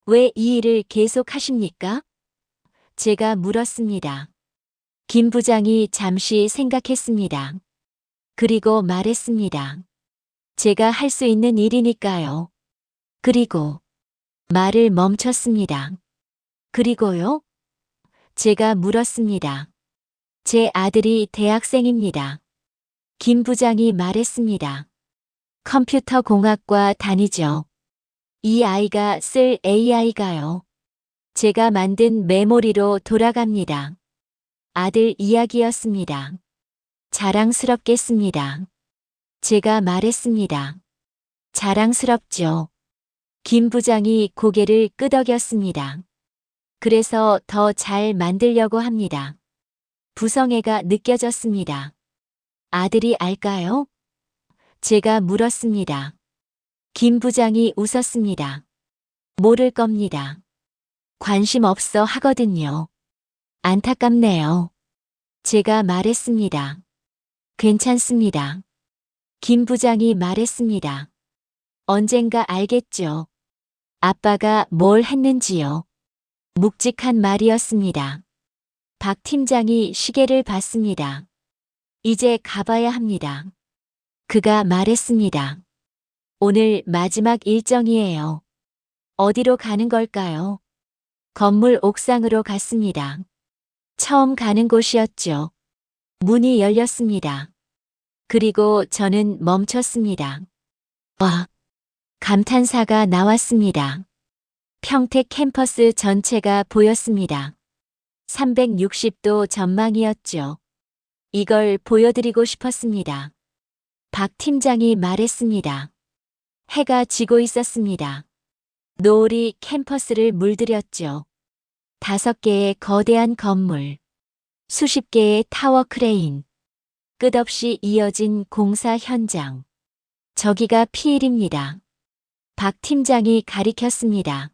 왜 이 일을 계속 하십니까? 제가 물었습니다. 김 부장이 잠시 생각했습니다. 그리고 말했습니다. 제가 할 수 있는 일이니까요. 그리고 말을 멈췄습니다. 그리고요? 제가 물었습니다. 제 아들이 대학생입니다. 김 부장이 말했습니다. 컴퓨터 공학과 다니죠. 이 아이가 쓸 AI가요. 제가 만든 메모리로 돌아갑니다. 아들 이야기였습니다. 자랑스럽겠습니다. 제가 말했습니다. 자랑스럽죠. 김 부장이 고개를 끄덕였습니다. 그래서 더 잘 만들려고 합니다. 부성애가 느껴졌습니다. 아들이 알까요? 제가 물었습니다. 김 부장이 웃었습니다. 모를 겁니다. 관심 없어 하거든요. 안타깝네요. 제가 말했습니다. 괜찮습니다. 김 부장이 말했습니다. 언젠가 알겠죠. 아빠가 뭘 했는지요. 묵직한 말이었습니다. 박 팀장이 시계를 봤습니다. 이제 가봐야 합니다. 그가 말했습니다. 오늘 마지막 일정이에요. 어디로 가는 걸까요? 건물 옥상으로 갔습니다. 처음 가는 곳이었죠. 문이 열렸습니다. 그리고 저는 멈췄습니다. 와! 감탄사가 나왔습니다. 평택 캠퍼스 전체가 보였습니다. 360도 전망이었죠. 이걸 보여드리고 싶었습니다. 박 팀장이 말했습니다. 해가 지고 있었습니다. 노을이 캠퍼스를 물들였죠. 5개의 거대한 건물, 수십 개의 타워 크레인, 끝없이 이어진 공사 현장. 저기가 P1입니다. 박 팀장이 가리켰습니다.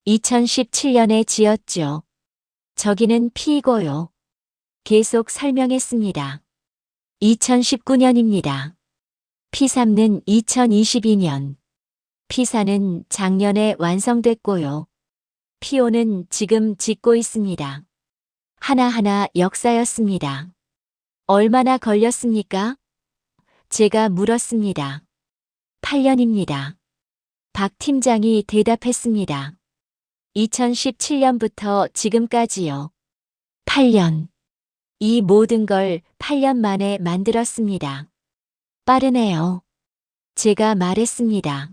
2017년에 지었죠. 저기는 P고요. 계속 설명했습니다. 2019년입니다. P3는 2022년. P4는 작년에 완성됐고요. P5는 지금 짓고 있습니다. 하나하나 역사였습니다. 얼마나 걸렸습니까? 제가 물었습니다. 8년입니다. 박 팀장이 대답했습니다. 2017년부터 지금까지요. 8년. 이 모든 걸 8년 만에 만들었습니다. 빠르네요. 제가 말했습니다.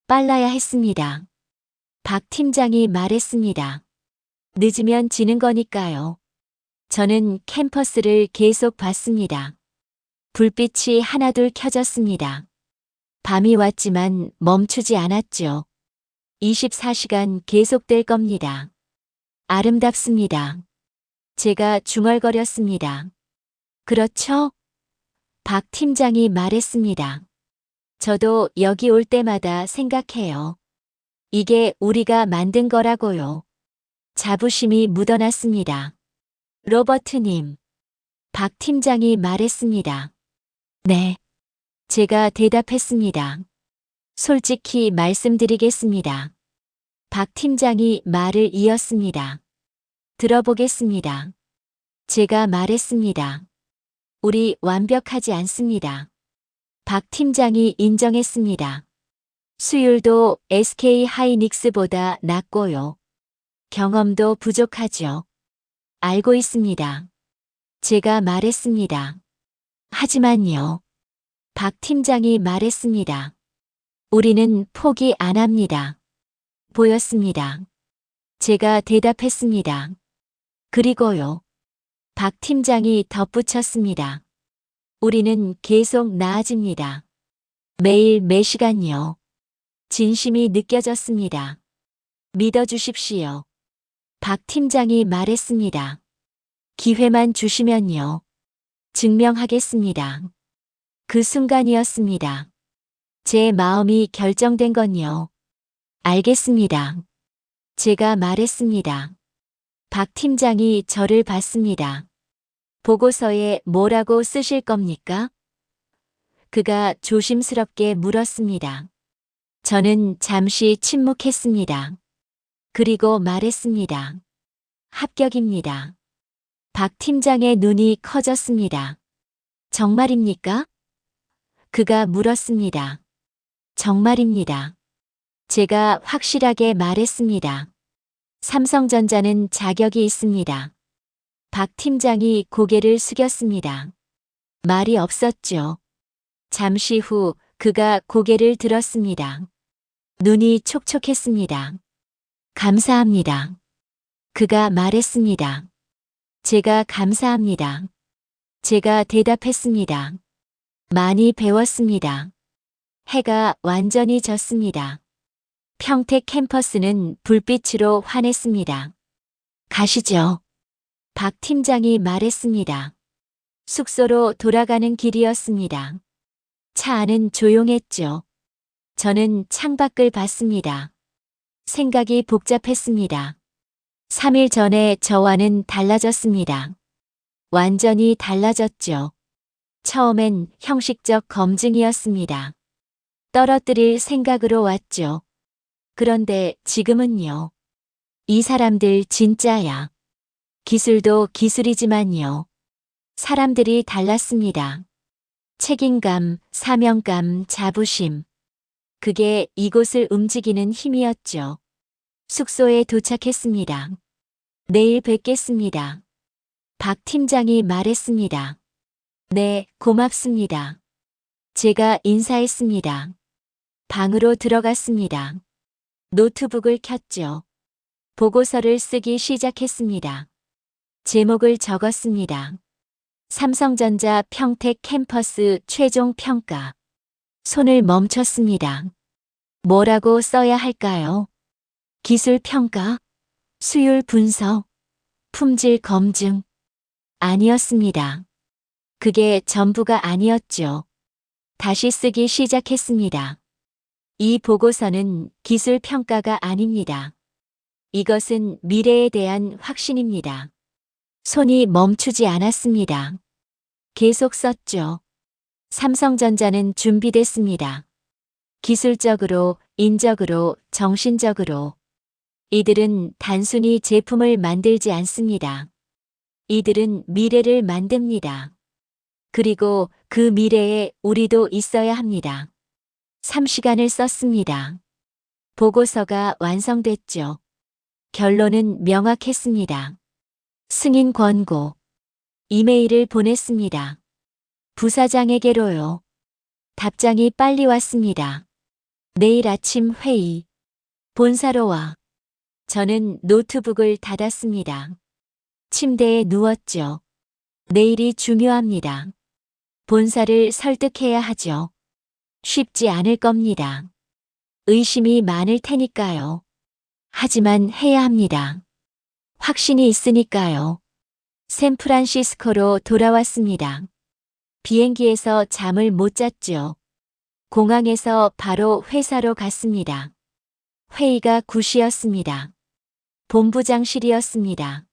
빨라야 했습니다. 박 팀장이 말했습니다. 늦으면 지는 거니까요. 저는 캠퍼스를 계속 봤습니다. 불빛이 하나둘 켜졌습니다. 밤이 왔지만 멈추지 않았죠. 24시간 계속될 겁니다. 아름답습니다. 제가 중얼거렸습니다. 그렇죠? 박 팀장이 말했습니다. 저도 여기 올 때마다 생각해요. 이게 우리가 만든 거라고요. 자부심이 묻어났습니다. 로버트님. 박 팀장이 말했습니다. 네. 제가 대답했습니다. 솔직히 말씀드리겠습니다. 박 팀장이 말을 이었습니다. 들어보겠습니다. 제가 말했습니다. 우리 완벽하지 않습니다. 박 팀장이 인정했습니다. 수율도 SK 하이닉스보다 낮고요. 경험도 부족하죠. 알고 있습니다. 제가 말했습니다. 하지만요. 박 팀장이 말했습니다. 우리는 포기 안 합니다. 보였습니다. 제가 대답했습니다. 그리고요. 박 팀장이 덧붙였습니다. 우리는 계속 나아집니다. 매일 매시간요. 진심이 느껴졌습니다. 믿어주십시오. 박 팀장이 말했습니다. 기회만 주시면요. 증명하겠습니다. 그 순간이었습니다. 제 마음이 결정된 건요. 알겠습니다. 제가 말했습니다. 박 팀장이 저를 봤습니다. 보고서에 뭐라고 쓰실 겁니까? 그가 조심스럽게 물었습니다. 저는 잠시 침묵했습니다. 그리고 말했습니다. 합격입니다. 박 팀장의 눈이 커졌습니다. 정말입니까? 그가 물었습니다. 정말입니다. 제가 확실하게 말했습니다. 삼성전자는 자격이 있습니다. 박 팀장이 고개를 숙였습니다. 말이 없었죠. 잠시 후 그가 고개를 들었습니다. 눈이 촉촉했습니다. 감사합니다. 그가 말했습니다. 제가 감사합니다. 제가 대답했습니다. 많이 배웠습니다. 해가 완전히 졌습니다. 평택 캠퍼스는 불빛으로 환했습니다. 가시죠. 박 팀장이 말했습니다. 숙소로 돌아가는 길이었습니다. 차 안은 조용했죠. 저는 창밖을 봤습니다. 생각이 복잡했습니다. 3일 전에 저와는 달라졌습니다. 완전히 달라졌죠. 처음엔 형식적 검증이었습니다. 떨어뜨릴 생각으로 왔죠. 그런데 지금은요. 이 사람들 진짜야. 기술도 기술이지만요. 사람들이 달랐습니다. 책임감, 사명감, 자부심. 그게 이곳을 움직이는 힘이었죠. 숙소에 도착했습니다. 내일 뵙겠습니다. 박 팀장이 말했습니다. 네, 고맙습니다. 제가 인사했습니다. 방으로 들어갔습니다. 노트북을 켰죠. 보고서를 쓰기 시작했습니다. 제목을 적었습니다. 삼성전자 평택 캠퍼스 최종 평가. 손을 멈췄습니다. 뭐라고 써야 할까요? 기술 평가? 수율 분석? 품질 검증? 아니었습니다. 그게 전부가 아니었죠. 다시 쓰기 시작했습니다. 이 보고서는 기술 평가가 아닙니다. 이것은 미래에 대한 확신입니다. 손이 멈추지 않았습니다. 계속 썼죠. 삼성전자는 준비됐습니다. 기술적으로, 인적으로, 정신적으로. 이들은 단순히 제품을 만들지 않습니다. 이들은 미래를 만듭니다. 그리고 그 미래에 우리도 있어야 합니다. 3시간을 썼습니다. 보고서가 완성됐죠. 결론은 명확했습니다. 승인 권고. 이메일을 보냈습니다. 부사장에게로요. 답장이 빨리 왔습니다. 내일 아침 회의. 본사로 와. 저는 노트북을 닫았습니다. 침대에 누웠죠. 내일이 중요합니다. 본사를 설득해야 하죠. 쉽지 않을 겁니다. 의심이 많을 테니까요. 하지만 해야 합니다. 확신이 있으니까요. 샌프란시스코로 돌아왔습니다. 비행기에서 잠을 못 잤죠. 공항에서 바로 회사로 갔습니다. 회의가 9시였습니다. 본부장실이었습니다.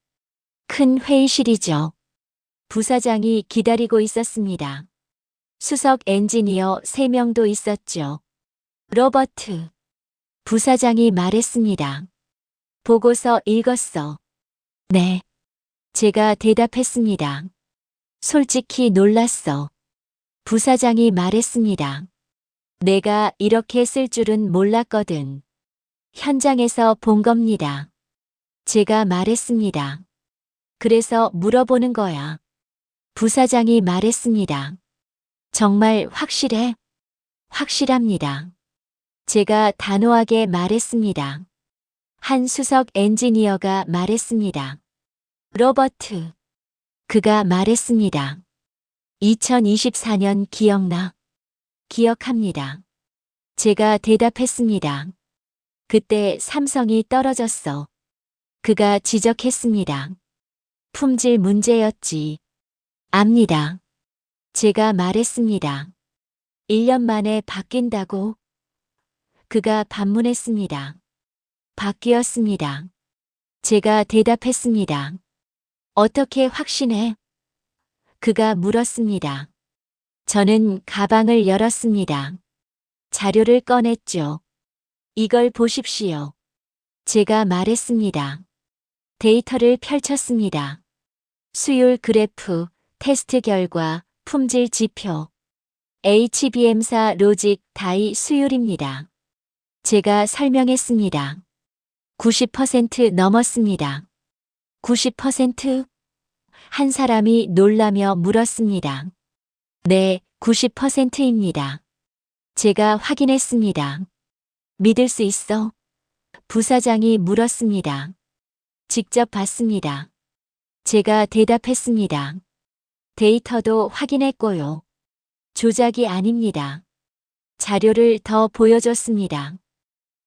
큰 회의실이죠. 부사장이 기다리고 있었습니다. 수석 엔지니어 3명도 있었죠. 로버트. 부사장이 말했습니다. 보고서 읽었어. 네. 제가 대답했습니다. 솔직히 놀랐어. 부사장이 말했습니다. 내가 이렇게 쓸 줄은 몰랐거든. 현장에서 본 겁니다. 제가 말했습니다. 그래서 물어보는 거야. 부사장이 말했습니다. 정말 확실해? 확실합니다. 제가 단호하게 말했습니다. 한 수석 엔지니어가 말했습니다. 로버트. 그가 말했습니다. 2024년 기억나? 기억합니다. 제가 대답했습니다. 그때 삼성이 떨어졌어. 그가 지적했습니다. 품질 문제였지. 압니다. 제가 말했습니다. 1년 만에 바뀐다고? 그가 반문했습니다. 바뀌었습니다. 제가 대답했습니다. 어떻게 확신해? 그가 물었습니다. 저는 가방을 열었습니다. 자료를 꺼냈죠. 이걸 보십시오. 제가 말했습니다. 데이터를 펼쳤습니다. 수율 그래프, 테스트 결과, 품질 지표. HBM사 로직 다이 수율입니다. 제가 설명했습니다. 90% 넘었습니다. 90%? 한 사람이 놀라며 물었습니다. 네, 90%입니다. 제가 확인했습니다. 믿을 수 있어? 부사장이 물었습니다. 직접 봤습니다. 제가 대답했습니다. 데이터도 확인했고요. 조작이 아닙니다. 자료를 더 보여줬습니다.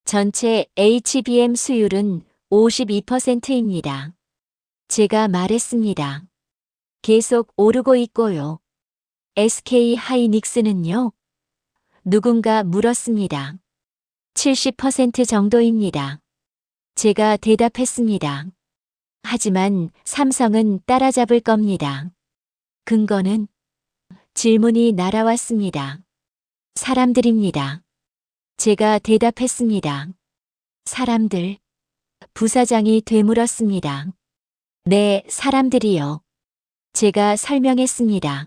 전체 HBM 수율은 52%입니다. 제가 말했습니다. 계속 오르고 있고요. SK 하이닉스는요? 누군가 물었습니다. 70% 정도입니다. 제가 대답했습니다. 하지만 삼성은 따라잡을 겁니다. 근거는? 질문이 날아왔습니다. 사람들입니다. 제가 대답했습니다. 사람들? 부사장이 되물었습니다. 네, 사람들이요. 제가 설명했습니다.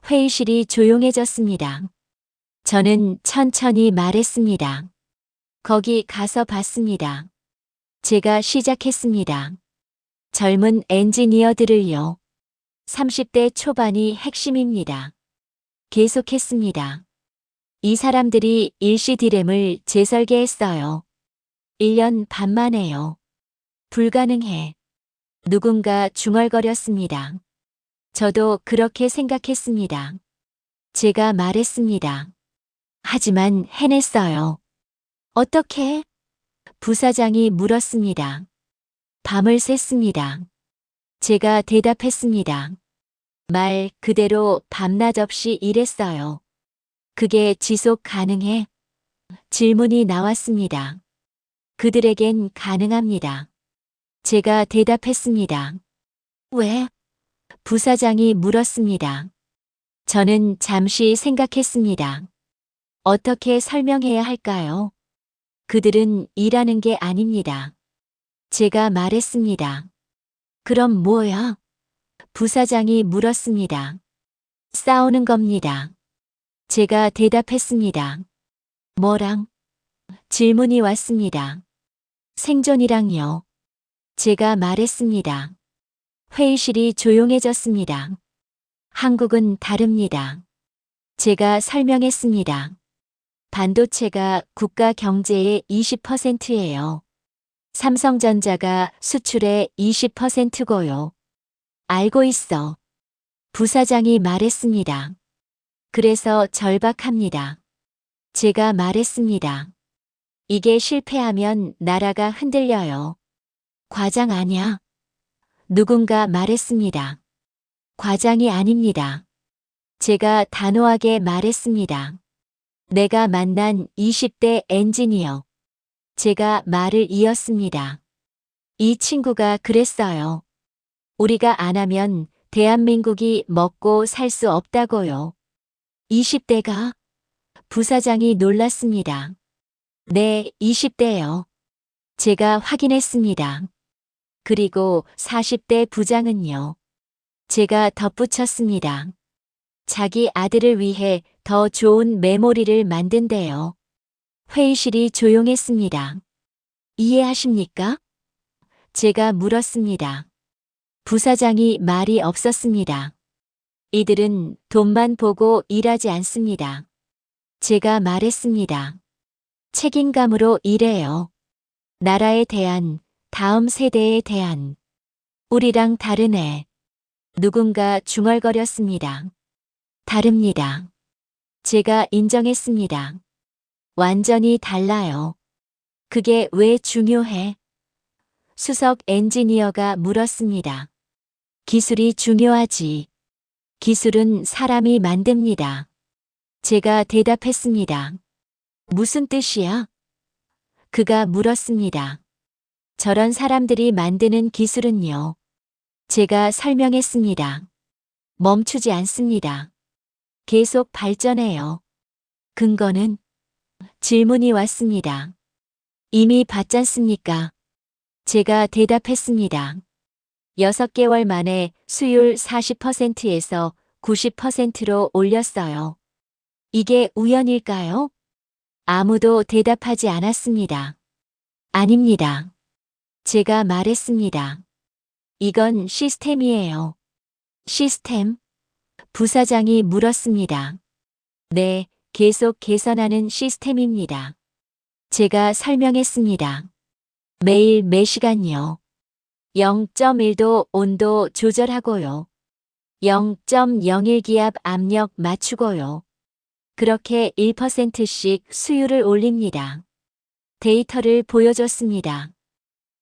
회의실이 조용해졌습니다. 저는 천천히 말했습니다. 거기 가서 봤습니다. 제가 시작했습니다. 젊은 엔지니어들을요. 30대 초반이 핵심입니다. 계속했습니다. 이 사람들이 일시 디램을 재설계했어요. 1년 반 만에요. 불가능해. 누군가 중얼거렸습니다. 저도 그렇게 생각했습니다. 제가 말했습니다. 하지만 해냈어요. 어떻게? 부사장이 물었습니다. 밤을 샜습니다. 제가 대답했습니다. 말 그대로 밤낮 없이 일했어요. 그게 지속 가능해? 질문이 나왔습니다. 그들에겐 가능합니다. 제가 대답했습니다. 왜? 부사장이 물었습니다. 저는 잠시 생각했습니다. 어떻게 설명해야 할까요? 그들은 일하는 게 아닙니다. 제가 말했습니다. 그럼 뭐야? 부사장이 물었습니다. 싸우는 겁니다. 제가 대답했습니다. 뭐랑? 질문이 왔습니다. 생존이랑요. 제가 말했습니다. 회의실이 조용해졌습니다. 한국은 다릅니다. 제가 설명했습니다. 반도체가 국가 경제의 20%예요. 삼성전자가 수출의 20%고요. 알고 있어. 부사장이 말했습니다. 그래서 절박합니다. 제가 말했습니다. 이게 실패하면 나라가 흔들려요. 과장 아냐? 누군가 말했습니다. 과장이 아닙니다. 제가 단호하게 말했습니다. 내가 만난 20대 엔지니어. 제가 말을 이었습니다. 이 친구가 그랬어요. 우리가 안 하면 대한민국이 먹고 살 수 없다고요. 20대가? 부사장이 놀랐습니다. 네, 20대요. 제가 확인했습니다. 그리고 40대 부장은요. 제가 덧붙였습니다. 자기 아들을 위해 더 좋은 메모리를 만든대요. 회의실이 조용했습니다. 이해하십니까? 제가 물었습니다. 부사장이 말이 없었습니다. 이들은 돈만 보고 일하지 않습니다. 제가 말했습니다. 책임감으로 일해요. 나라에 대한, 다음 세대에 대한. 우리랑 다르네. 누군가 중얼거렸습니다. 다릅니다. 제가 인정했습니다. 완전히 달라요. 그게 왜 중요해? 수석 엔지니어가 물었습니다. 기술이 중요하지. 기술은 사람이 만듭니다. 제가 대답했습니다. 무슨 뜻이야? 그가 물었습니다. 저런 사람들이 만드는 기술은요. 제가 설명했습니다. 멈추지 않습니다. 계속 발전해요. 근거는? 질문이 왔습니다. 이미 봤잖습니까? 제가 대답했습니다. 6개월 만에 수율 40%에서 90%로 올렸어요. 이게 우연일까요? 아무도 대답하지 않았습니다. 아닙니다. 제가 말했습니다. 이건 시스템이에요. 시스템? 부사장이 물었습니다. 네, 계속 개선하는 시스템입니다. 제가 설명했습니다. 매일 매시간요. 0.1도 온도 조절하고요. 0.01기압 압력 맞추고요. 그렇게 1%씩 수율을 올립니다. 데이터를 보여줬습니다.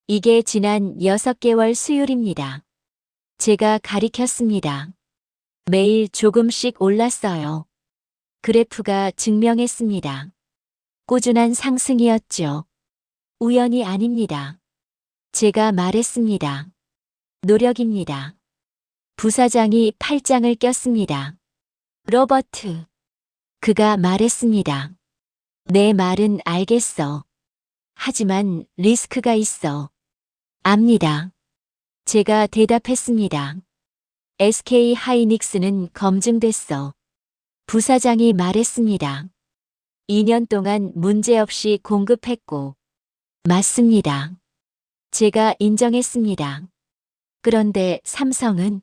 이게 지난 6개월 수율입니다. 제가 가리켰습니다. 매일 조금씩 올랐어요. 그래프가 증명했습니다. 꾸준한 상승이었죠. 우연이 아닙니다. 제가 말했습니다. 노력입니다. 부사장이 팔짱을 꼈습니다. 로버트. 그가 말했습니다. 내 말은 알겠어. 하지만 리스크가 있어. 압니다. 제가 대답했습니다. SK 하이닉스는 검증됐어. 부사장이 말했습니다. 2년 동안 문제없이 공급했고. 맞습니다. 제가 인정했습니다. 그런데 삼성은?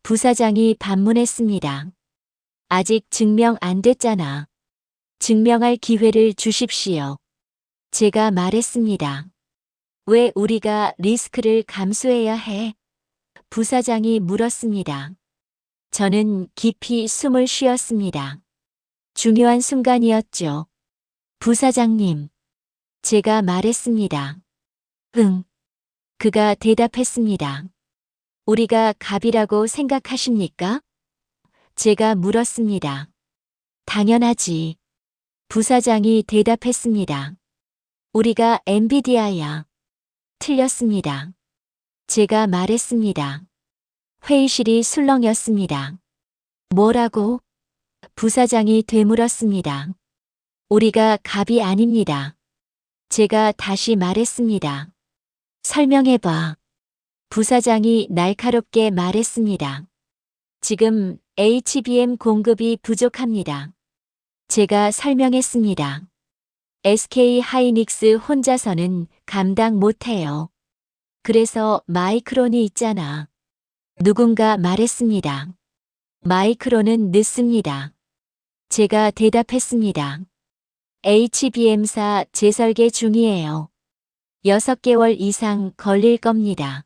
부사장이 반문했습니다. 아직 증명 안 됐잖아. 증명할 기회를 주십시오. 제가 말했습니다. 왜 우리가 리스크를 감수해야 해? 부사장이 물었습니다. 저는 깊이 숨을 쉬었습니다. 중요한 순간이었죠. 부사장님. 제가 말했습니다. 응. 그가 대답했습니다. 우리가 갑이라고 생각하십니까? 제가 물었습니다. 당연하지. 부사장이 대답했습니다. 우리가 엔비디아야. 틀렸습니다. 제가 말했습니다. 회의실이 술렁였습니다. 뭐라고? 부사장이 되물었습니다. 우리가 갑이 아닙니다. 제가 다시 말했습니다. 설명해봐. 부사장이 날카롭게 말했습니다. 지금 HBM 공급이 부족합니다. 제가 설명했습니다. SK 하이닉스 혼자서는 감당 못해요. 그래서 마이크론이 있잖아. 누군가 말했습니다. 마이크론은 늦습니다. 제가 대답했습니다. HBM사 재설계 중이에요. 6개월 이상 걸릴 겁니다.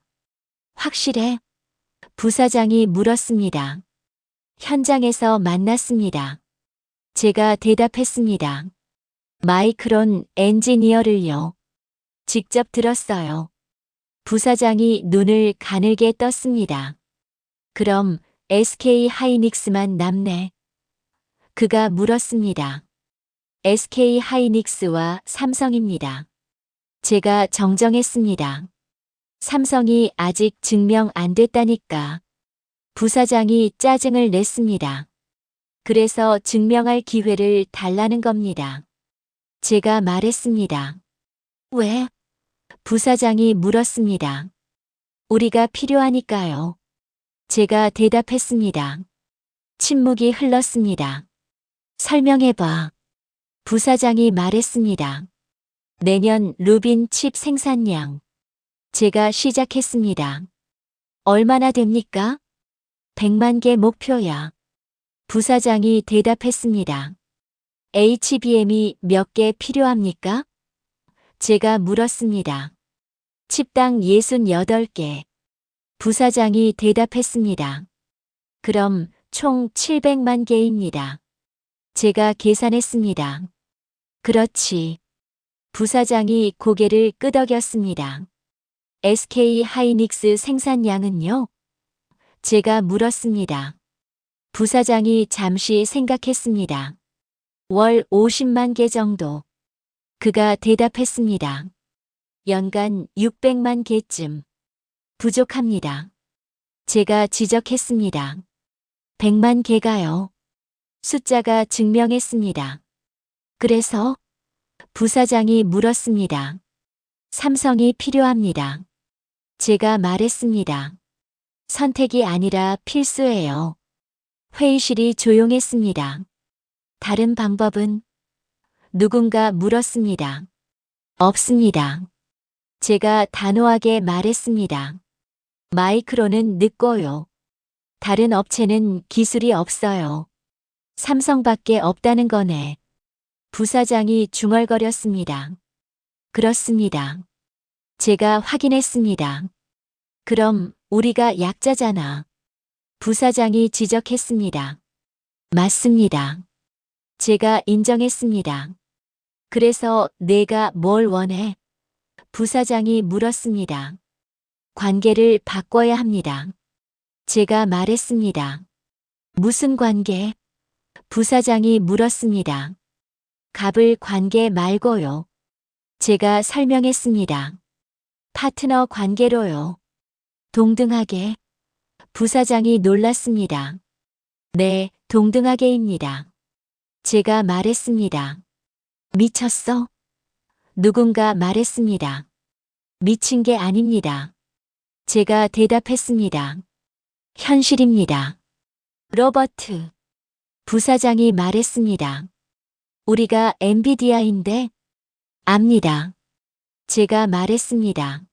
확실해? 부사장이 물었습니다. 현장에서 만났습니다. 제가 대답했습니다. 마이크론 엔지니어를요. 직접 들었어요. 부사장이 눈을 가늘게 떴습니다. 그럼 SK 하이닉스만 남네. 그가 물었습니다. SK 하이닉스와 삼성입니다. 제가 정정했습니다. 삼성이 아직 증명 안 됐다니까. 부사장이 짜증을 냈습니다. 그래서 증명할 기회를 달라는 겁니다. 제가 말했습니다. 왜? 부사장이 물었습니다. 우리가 필요하니까요. 제가 대답했습니다. 침묵이 흘렀습니다. 설명해봐. 부사장이 말했습니다. 내년 루빈 칩 생산량 제가 시작했습니다. 얼마나 됩니까? 100만 개 목표야. 부사장이 대답했습니다. HBM이 몇 개 필요합니까? 제가 물었습니다. 칩당 68개. 부사장이 대답했습니다. 그럼 총 700만 개입니다. 제가 계산했습니다. 그렇지. 부사장이 고개를 끄덕였습니다. SK 하이닉스 생산량은요? 제가 물었습니다. 부사장이 잠시 생각했습니다. 월 50만 개 정도. 그가 대답했습니다. 연간 600만 개쯤. 부족합니다. 제가 지적했습니다. 100만 개가요. 숫자가 증명했습니다. 그래서 부사장이 물었습니다. 삼성이 필요합니다. 제가 말했습니다. 선택이 아니라 필수예요. 회의실이 조용했습니다. 다른 방법은? 누군가 물었습니다. 없습니다. 제가 단호하게 말했습니다. 마이크론은 늦고요. 다른 업체는 기술이 없어요. 삼성밖에 없다는 거네. 부사장이 중얼거렸습니다. 그렇습니다. 제가 확인했습니다. 그럼 우리가 약자잖아. 부사장이 지적했습니다. 맞습니다. 제가 인정했습니다. 그래서 내가 뭘 원해? 부사장이 물었습니다. 관계를 바꿔야 합니다. 제가 말했습니다. 무슨 관계? 부사장이 물었습니다. 갑을 관계 말고요. 제가 설명했습니다. 파트너 관계로요. 동등하게. 부사장이 놀랐습니다. 네, 동등하게입니다. 제가 말했습니다. 미쳤어? 누군가 말했습니다. 미친 게 아닙니다. 제가 대답했습니다. 현실입니다. 로버트. 부사장이 말했습니다. 우리가 엔비디아인데? 압니다. 제가 말했습니다.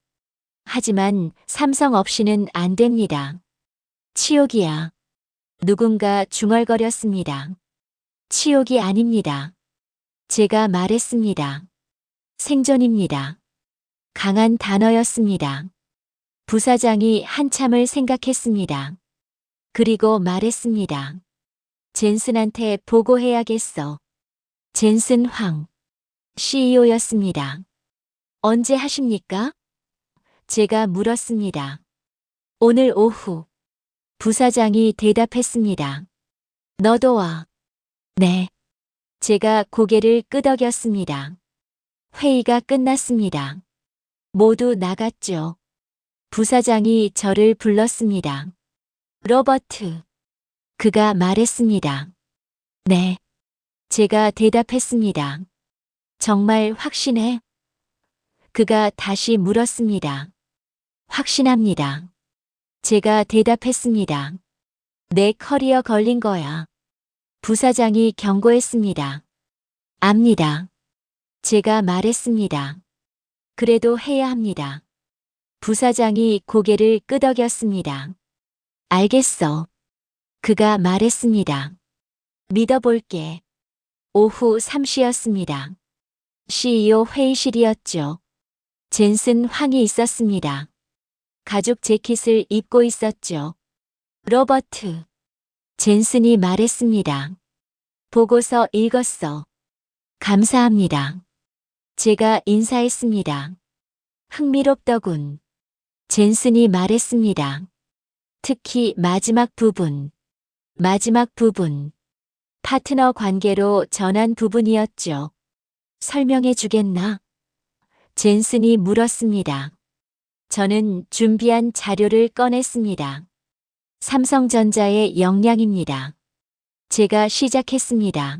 하지만 삼성 없이는 안 됩니다. 치욕이야. 누군가 중얼거렸습니다. 치욕이 아닙니다. 제가 말했습니다. 생존입니다. 강한 단어였습니다. 부사장이 한참을 생각했습니다. 그리고 말했습니다. 젠슨한테 보고해야겠어. 젠슨 황. CEO였습니다. 언제 하십니까? 제가 물었습니다. 오늘 오후. 부사장이 대답했습니다. 너도 와. 네. 제가 고개를 끄덕였습니다. 회의가 끝났습니다. 모두 나갔죠. 부사장이 저를 불렀습니다. 로버트. 그가 말했습니다. 네. 제가 대답했습니다. 정말 확신해? 그가 다시 물었습니다. 확신합니다. 제가 대답했습니다. 내 커리어 걸린 거야. 부사장이 경고했습니다. 압니다. 제가 말했습니다. 그래도 해야 합니다. 부사장이 고개를 끄덕였습니다. 알겠어. 그가 말했습니다. 믿어볼게. 오후 3시였습니다. CEO 회의실이었죠. 젠슨 황이 있었습니다. 가죽 재킷을 입고 있었죠. 로버트. 젠슨이 말했습니다. 보고서 읽었어. 감사합니다. 제가 인사했습니다. 흥미롭더군. 젠슨이 말했습니다. 특히 마지막 부분. 마지막 부분. 파트너 관계로 전한 부분이었죠. 설명해 주겠나? 젠슨이 물었습니다. 저는 준비한 자료를 꺼냈습니다. 삼성전자의 역량입니다. 제가 시작했습니다.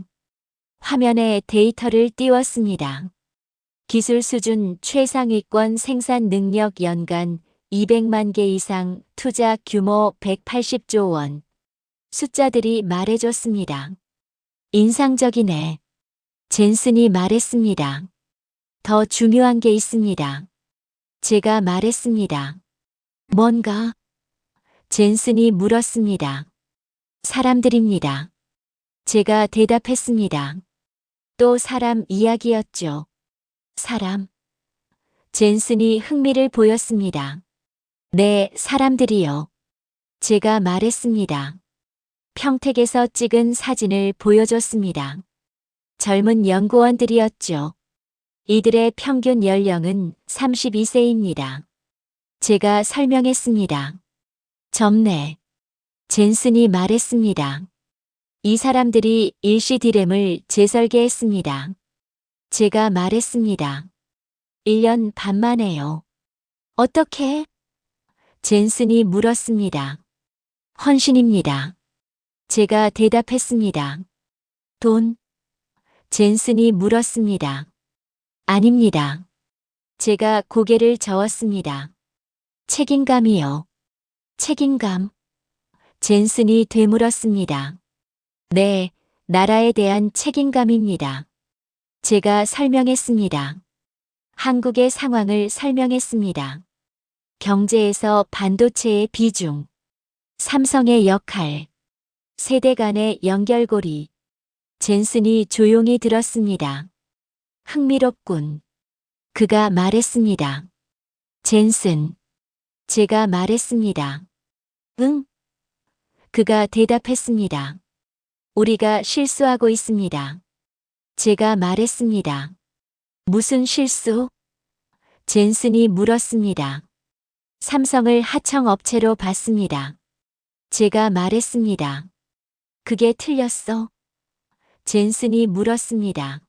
화면에 데이터를 띄웠습니다. 기술 수준 최상위권 생산 능력 연간 200만 개 이상 투자 규모 180조 원. 숫자들이 말해줬습니다. 인상적이네. 젠슨이 말했습니다. 더 중요한 게 있습니다. 제가 말했습니다. 뭔가? 젠슨이 물었습니다. 사람들입니다. 제가 대답했습니다. 또 사람 이야기였죠. 사람. 젠슨이 흥미를 보였습니다. 네, 사람들이요. 제가 말했습니다. 평택에서 찍은 사진을 보여줬습니다. 젊은 연구원들이었죠. 이들의 평균 연령은 32세입니다. 제가 설명했습니다. 젊네. 젠슨이 말했습니다. 이 사람들이 일시 디램을 재설계했습니다. 제가 말했습니다. 1년 반 만에요. 어떻게? 젠슨이 물었습니다. 헌신입니다. 제가 대답했습니다. 돈? 젠슨이 물었습니다. 아닙니다. 제가 고개를 저었습니다. 책임감이요. 책임감? 젠슨이 되물었습니다. 네, 나라에 대한 책임감입니다. 제가 설명했습니다. 한국의 상황을 설명했습니다. 경제에서 반도체의 비중, 삼성의 역할, 세대 간의 연결고리. 젠슨이 조용히 들었습니다. 흥미롭군. 그가 말했습니다. 젠슨. 제가 말했습니다. 응? 그가 대답했습니다. 우리가 실수하고 있습니다. 제가 말했습니다. 무슨 실수? 젠슨이 물었습니다. 삼성을 하청업체로 봤습니다. 제가 말했습니다. 그게 틀렸어? 젠슨이 물었습니다.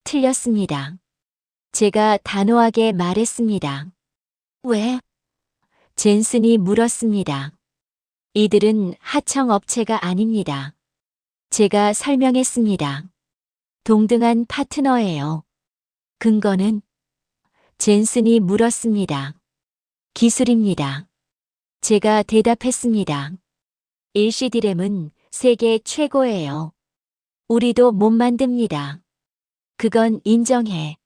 틀렸습니다. 제가 단호하게 말했습니다. 왜? 젠슨이 물었습니다. 이들은 하청업체가 아닙니다. 제가 설명했습니다. 동등한 파트너예요. 근거는? 젠슨이 물었습니다. 기술입니다. 제가 대답했습니다. 일시 디램은 세계 최고예요. 우리도 못 만듭니다. 그건 인정해.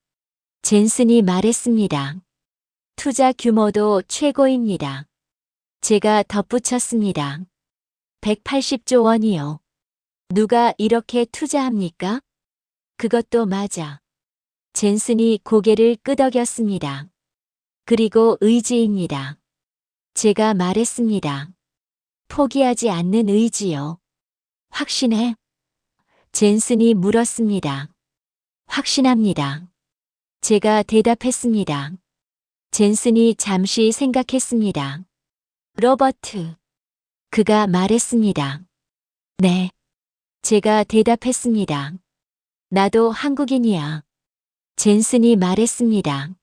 젠슨이 말했습니다. 투자 규모도 최고입니다. 제가 덧붙였습니다. 180조 원이요. 누가 이렇게 투자합니까? 그것도 맞아. 젠슨이 고개를 끄덕였습니다. 그리고 의지입니다. 제가 말했습니다. 포기하지 않는 의지요. 확신해? 젠슨이 물었습니다. 확신합니다. 제가 대답했습니다. 젠슨이 잠시 생각했습니다. 로버트. 그가 말했습니다. 네. 제가 대답했습니다. 나도 한국인이야. 젠슨이 말했습니다.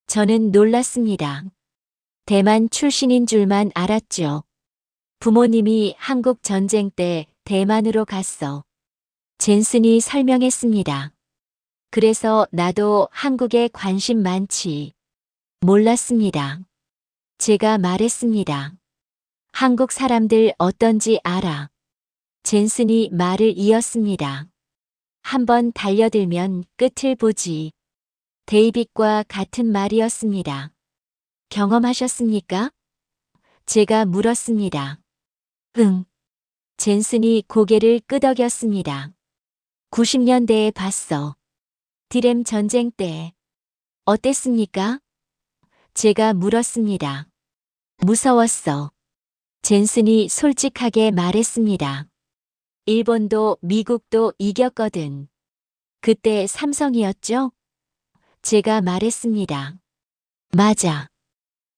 저는 놀랐습니다. 대만 출신인 줄만 알았죠. 부모님이 한국 전쟁 때 대만으로 갔어. 젠슨이 설명했습니다. 그래서 나도 한국에 관심 많지. 몰랐습니다. 제가 말했습니다. 한국 사람들 어떤지 알아. 젠슨이 말을 이었습니다. 한번 달려들면 끝을 보지. 데이빗과 같은 말이었습니다. 경험하셨습니까? 제가 물었습니다. 응. 젠슨이 고개를 끄덕였습니다. 90년대에 봤어. 디램 전쟁 때. 어땠습니까? 제가 물었습니다. 무서웠어. 젠슨이 솔직하게 말했습니다. 일본도 미국도 이겼거든. 그때 삼성이었죠? 제가 말했습니다. 맞아.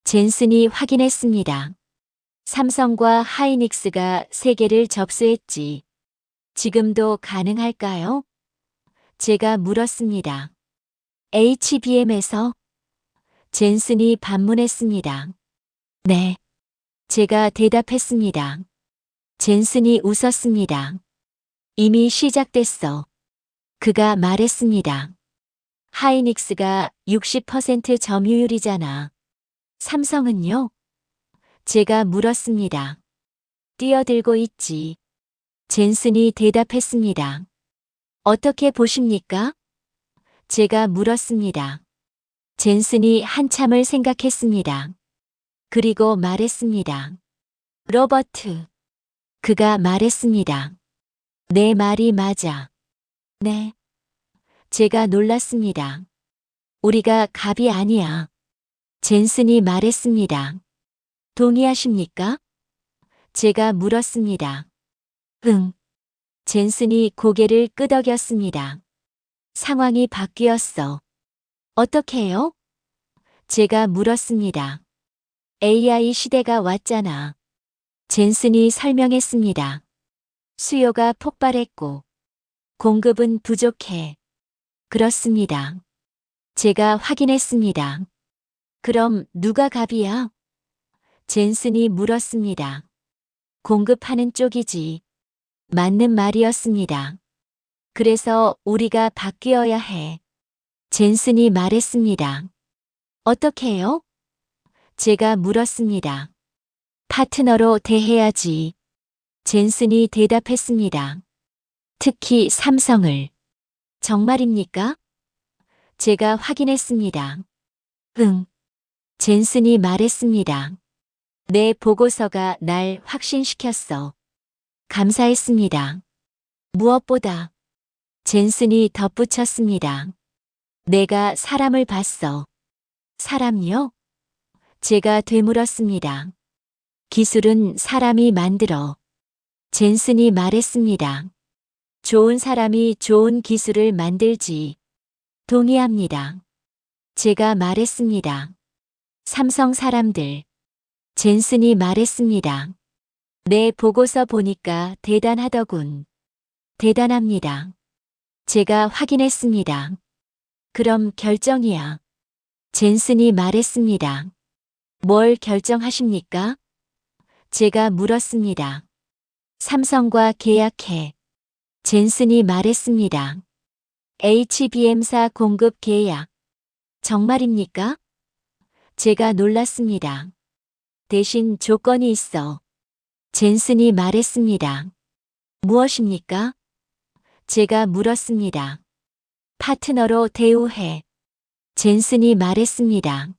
젠슨이 확인했습니다. 삼성과 하이닉스가 세계를 접수했지. 지금도 가능할까요? 제가 물었습니다. HBM에서? 젠슨이 반문했습니다. 네. 제가 대답했습니다. 젠슨이 웃었습니다. 이미 시작됐어. 그가 말했습니다. 하이닉스가 60% 점유율이잖아. 삼성은요? 제가 물었습니다. 뛰어들고 있지. 젠슨이 대답했습니다. 어떻게 보십니까? 제가 물었습니다. 젠슨이 한참을 생각했습니다. 그리고 말했습니다. 로버트. 그가 말했습니다. 내 말이 맞아. 네. 제가 놀랐습니다. 우리가 갑이 아니야. 젠슨이 말했습니다. 동의하십니까? 제가 물었습니다. 응. 젠슨이 고개를 끄덕였습니다. 상황이 바뀌었어. 어떻게요? 제가 물었습니다. AI 시대가 왔잖아. 젠슨이 설명했습니다. 수요가 폭발했고 공급은 부족해. 그렇습니다. 제가 확인했습니다. 그럼 누가 갑이야? 젠슨이 물었습니다. 공급하는 쪽이지. 맞는 말이었습니다. 그래서 우리가 바뀌어야 해. 젠슨이 말했습니다. 어떻게요? 제가 물었습니다. 파트너로 대해야지. 젠슨이 대답했습니다. 특히 삼성을. 정말입니까? 제가 확인했습니다. 응. 젠슨이 말했습니다. 내 보고서가 날 확신시켰어. 감사했습니다. 무엇보다 젠슨이 덧붙였습니다. 내가 사람을 봤어. 사람요? 제가 되물었습니다. 기술은 사람이 만들어. 젠슨이 말했습니다. 좋은 사람이 좋은 기술을 만들지. 동의합니다. 제가 말했습니다. 삼성 사람들. 젠슨이 말했습니다. 내 보고서 보니까 대단하더군. 대단합니다. 제가 확인했습니다. 그럼 결정이야. 젠슨이 말했습니다. 뭘 결정하십니까? 제가 물었습니다. 삼성과 계약해. 젠슨이 말했습니다. HBM사 공급 계약. 정말입니까? 제가 놀랐습니다. 대신 조건이 있어. 젠슨이 말했습니다. 무엇입니까? 제가 물었습니다. 파트너로 대우해. 젠슨이 말했습니다.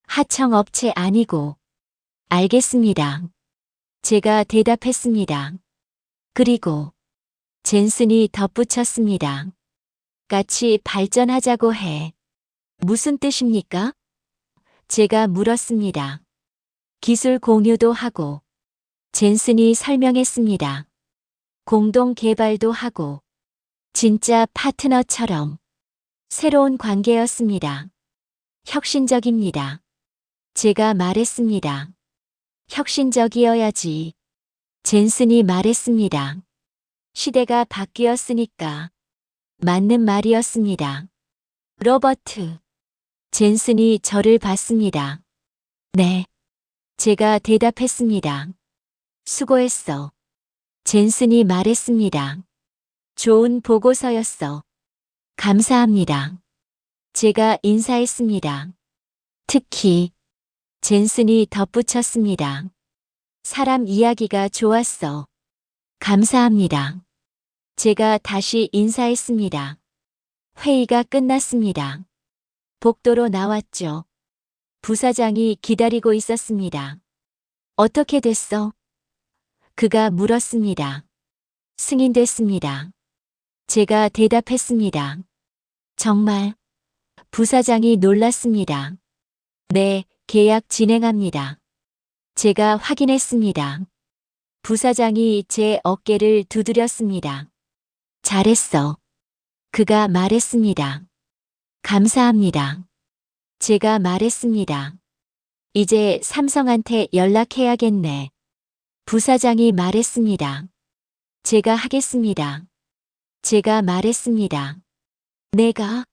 하청업체 아니고. 알겠습니다. 제가 대답했습니다. 그리고 젠슨이 덧붙였습니다. 같이 발전하자고 해. 무슨 뜻입니까? 제가 물었습니다. 기술 공유도 하고. 젠슨이 설명했습니다. 공동 개발도 하고. 진짜 파트너처럼. 새로운 관계였습니다. 혁신적입니다. 제가 말했습니다. 혁신적이어야지. 젠슨이 말했습니다. 시대가 바뀌었으니까. 맞는 말이었습니다. 로버트. 젠슨이 저를 봤습니다. 네. 제가 대답했습니다. 수고했어. 젠슨이 말했습니다. 좋은 보고서였어. 감사합니다. 제가 인사했습니다. 특히 젠슨이 덧붙였습니다. 사람 이야기가 좋았어. 감사합니다. 제가 다시 인사했습니다. 회의가 끝났습니다. 복도로 나왔죠. 부사장이 기다리고 있었습니다. 어떻게 됐어? 그가 물었습니다. 승인됐습니다. 제가 대답했습니다. 정말? 부사장이 놀랐습니다. 네, 계약 진행합니다. 제가 확인했습니다. 부사장이 제 어깨를 두드렸습니다. 잘했어. 그가 말했습니다. 감사합니다. 제가 말했습니다. 이제 삼성한테 연락해야겠네. 부사장이 말했습니다. 제가 하겠습니다. 제가 말했습니다. 내가?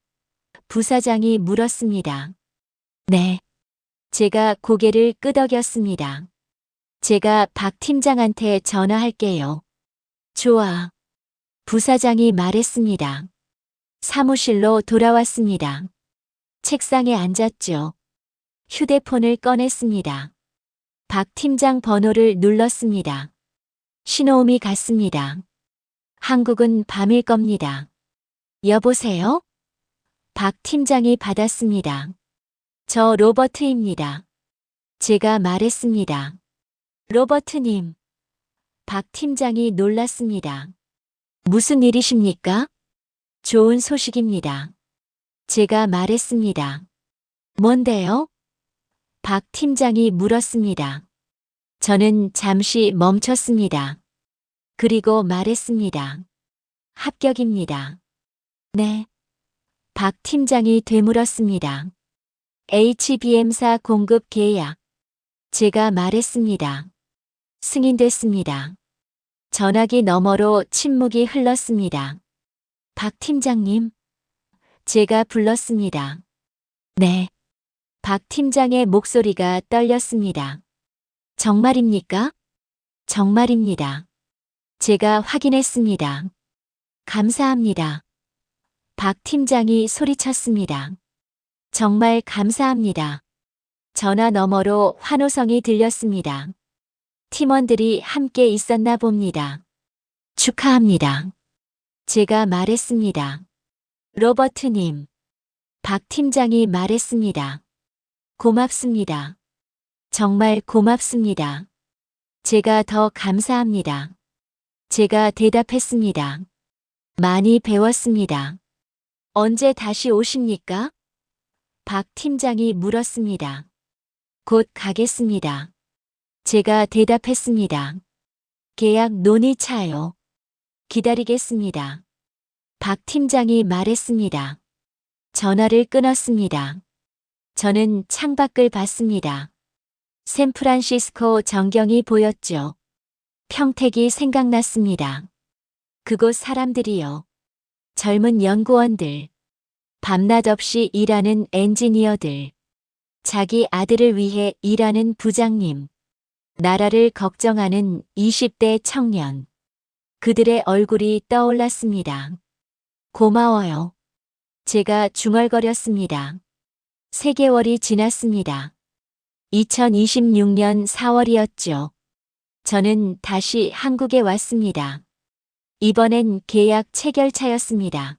부사장이 물었습니다. 네. 제가 고개를 끄덕였습니다. 제가 박 팀장한테 전화할게요. 좋아. 부사장이 말했습니다. 사무실로 돌아왔습니다. 책상에 앉았죠. 휴대폰을 꺼냈습니다. 박 팀장 번호를 눌렀습니다. 신호음이 갔습니다. 한국은 밤일 겁니다. 여보세요? 박 팀장이 받았습니다. 저 로버트입니다. 제가 말했습니다. 로버트님. 박 팀장이 놀랐습니다. 무슨 일이십니까? 좋은 소식입니다. 제가 말했습니다. 뭔데요? 박 팀장이 물었습니다. 저는 잠시 멈췄습니다. 그리고 말했습니다. 합격입니다. 네. 박 팀장이 되물었습니다. HBM사 공급 계약. 제가 말했습니다. 승인됐습니다. 전화기 너머로 침묵이 흘렀습니다. 박 팀장님. 제가 불렀습니다. 네. 박 팀장의 목소리가 떨렸습니다. 정말입니까? 정말입니다. 제가 확인했습니다. 감사합니다. 박 팀장이 소리쳤습니다. 정말 감사합니다. 전화 너머로 환호성이 들렸습니다. 팀원들이 함께 있었나 봅니다. 축하합니다. 제가 말했습니다. 로버트님. 박 팀장이 말했습니다. 고맙습니다. 정말 고맙습니다. 제가 더 감사합니다. 제가 대답했습니다. 많이 배웠습니다. 언제 다시 오십니까? 박 팀장이 물었습니다. 곧 가겠습니다. 제가 대답했습니다. 계약 논의 차요. 기다리겠습니다. 박 팀장이 말했습니다. 전화를 끊었습니다. 저는 창밖을 봤습니다. 샌프란시스코 전경이 보였죠. 평택이 생각났습니다. 그곳 사람들이요. 젊은 연구원들. 밤낮 없이 일하는 엔지니어들. 자기 아들을 위해 일하는 부장님. 나라를 걱정하는 20대 청년. 그들의 얼굴이 떠올랐습니다. 고마워요. 제가 중얼거렸습니다. 3개월이 지났습니다. 2026년 4월이었죠. 저는 다시 한국에 왔습니다. 이번엔 계약 체결차였습니다.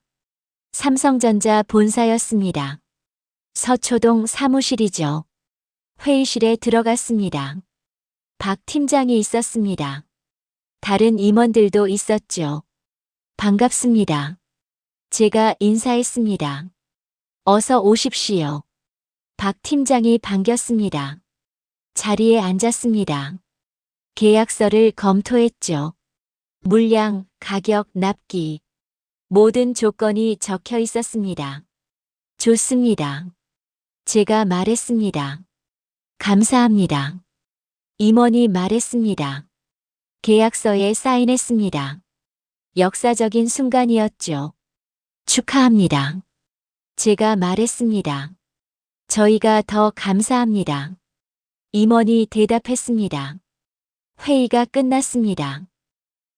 삼성전자 본사였습니다. 서초동 사무실이죠. 회의실에 들어갔습니다. 박 팀장이 있었습니다. 다른 임원들도 있었죠. 반갑습니다. 제가 인사했습니다. 어서 오십시오. 박 팀장이 반겼습니다. 자리에 앉았습니다. 계약서를 검토했죠. 물량, 가격, 납기. 모든 조건이 적혀 있었습니다. 좋습니다. 제가 말했습니다. 감사합니다. 임원이 말했습니다. 계약서에 사인했습니다. 역사적인 순간이었죠. 축하합니다. 제가 말했습니다. 저희가 더 감사합니다. 임원이 대답했습니다. 회의가 끝났습니다.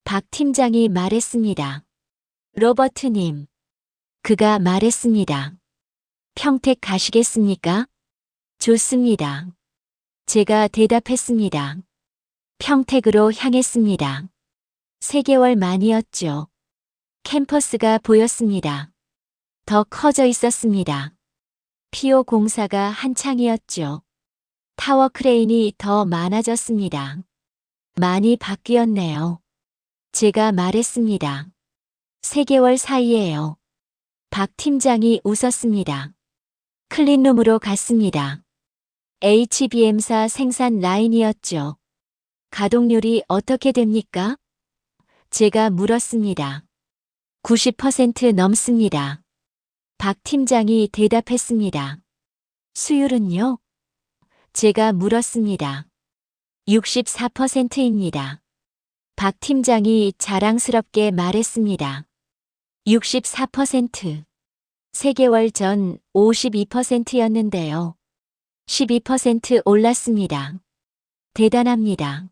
박 팀장이 말했습니다. 로버트님. 그가 말했습니다. 평택 가시겠습니까? 좋습니다. 제가 대답했습니다. 평택으로 향했습니다. 3개월 만이었죠. 캠퍼스가 보였습니다. 더 커져 있었습니다. 피오 공사가 한창이었죠. 타워 크레인이 더 많아졌습니다. 많이 바뀌었네요. 제가 말했습니다. 3개월 사이에요. 박 팀장이 웃었습니다. 클린룸으로 갔습니다. HBM사 생산 라인이었죠. 가동률이 어떻게 됩니까? 제가 물었습니다. 90% 넘습니다. 박 팀장이 대답했습니다. 수율은요? 제가 물었습니다. 64%입니다. 박 팀장이 자랑스럽게 말했습니다. 64%. 3개월 전 52%였는데요. 12% 올랐습니다. 대단합니다.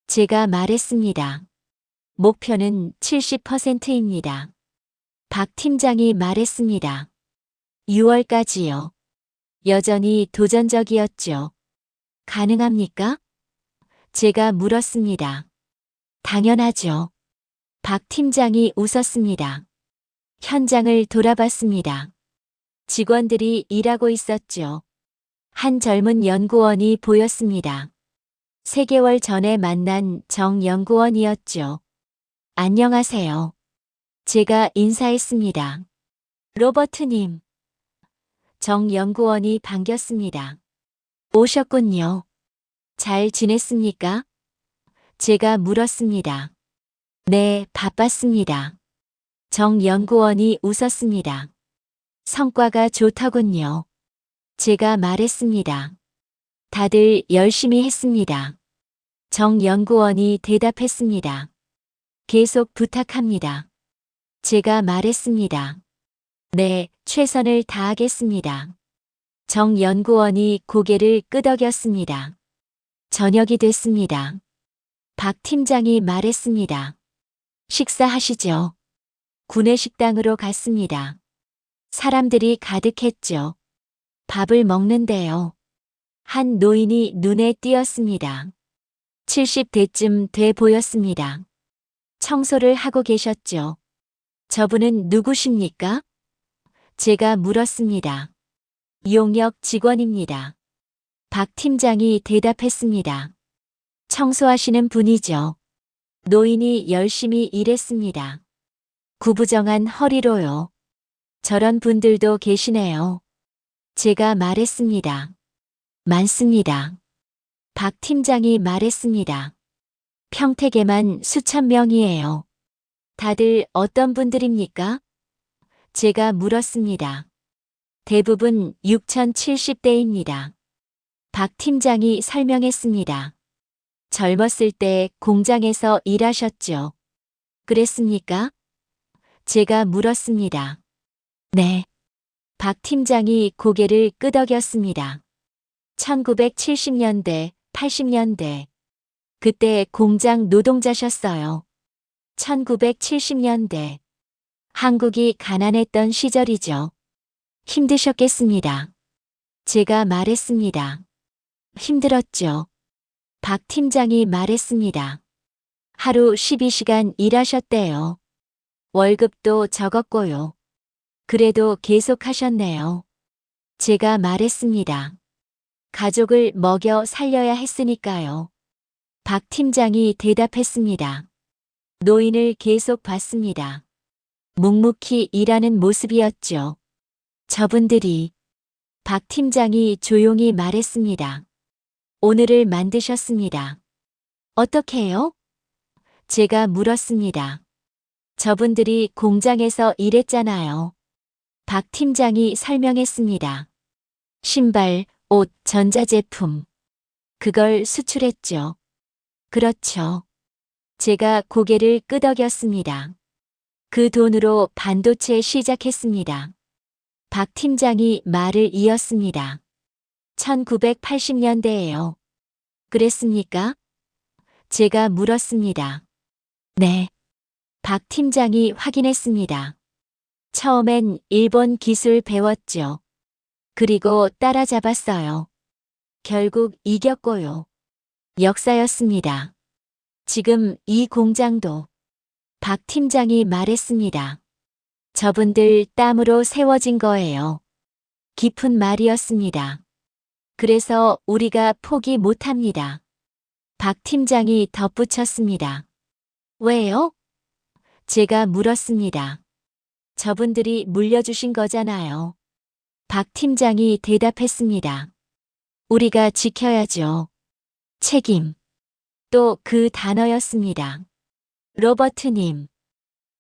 제가 말했습니다. 목표는 70%입니다. 박 팀장이 말했습니다. 6월까지요. 여전히 도전적이었죠. 가능합니까? 제가 물었습니다. 당연하죠. 박 팀장이 웃었습니다. 현장을 돌아봤습니다. 직원들이 일하고 있었죠. 한 젊은 연구원이 보였습니다. 3개월 전에 만난 정 연구원이었죠. 안녕하세요. 제가 인사했습니다. 로버트님. 정 연구원이 반겼습니다. 오셨군요. 잘 지냈습니까? 제가 물었습니다. 네, 바빴습니다. 정 연구원이 웃었습니다. 성과가 좋더군요. 제가 말했습니다. 다들 열심히 했습니다. 정 연구원이 대답했습니다. 계속 부탁합니다. 제가 말했습니다. 네, 최선을 다하겠습니다. 정 연구원이 고개를 끄덕였습니다. 저녁이 됐습니다. 박 팀장이 말했습니다. 식사하시죠. 구내식당으로 갔습니다. 사람들이 가득했죠. 밥을 먹는데요. 한 노인이 눈에 띄었습니다. 70대쯤 돼 보였습니다. 청소를 하고 계셨죠. 저분은 누구십니까? 제가 물었습니다. 용역 직원입니다. 박 팀장이 대답했습니다. 청소하시는 분이죠. 노인이 열심히 일했습니다. 구부정한 허리로요. 저런 분들도 계시네요. 제가 말했습니다. 많습니다. 박 팀장이 말했습니다. 평택에만 수천 명이에요. 다들 어떤 분들입니까? 제가 물었습니다. 대부분 6070대입니다. 박 팀장이 설명했습니다. 젊었을 때 공장에서 일하셨죠. 그랬습니까? 제가 물었습니다. 네. 박 팀장이 고개를 끄덕였습니다. 1970년대, 80년대. 그때 공장 노동자셨어요. 1970년대. 한국이 가난했던 시절이죠. 힘드셨겠습니다. 제가 말했습니다. 힘들었죠. 박 팀장이 말했습니다. 하루 12시간 일하셨대요. 월급도 적었고요. 그래도 계속 하셨네요. 제가 말했습니다. 가족을 먹여 살려야 했으니까요. 박 팀장이 대답했습니다. 노인을 계속 봤습니다. 묵묵히 일하는 모습이었죠. 저분들이. 박 팀장이 조용히 말했습니다. 오늘을 만드셨습니다. 어떻게요? 제가 물었습니다. 저분들이 공장에서 일했잖아요. 박 팀장이 설명했습니다. 신발, 옷, 전자제품. 그걸 수출했죠. 그렇죠. 제가 고개를 끄덕였습니다. 그 돈으로 반도체 시작했습니다. 박 팀장이 말을 이었습니다. 1980년대에요. 그랬습니까? 제가 물었습니다. 네. 박 팀장이 확인했습니다. 처음엔 일본 기술 배웠죠. 그리고 따라잡았어요. 결국 이겼고요. 역사였습니다. 지금 이 공장도. 박 팀장이 말했습니다. 저분들 땀으로 세워진 거예요. 깊은 말이었습니다. 그래서 우리가 포기 못합니다. 박 팀장이 덧붙였습니다. 왜요? 제가 물었습니다. 저분들이 물려주신 거잖아요. 박 팀장이 대답했습니다. 우리가 지켜야죠. 책임. 또 그 단어였습니다. 로버트님.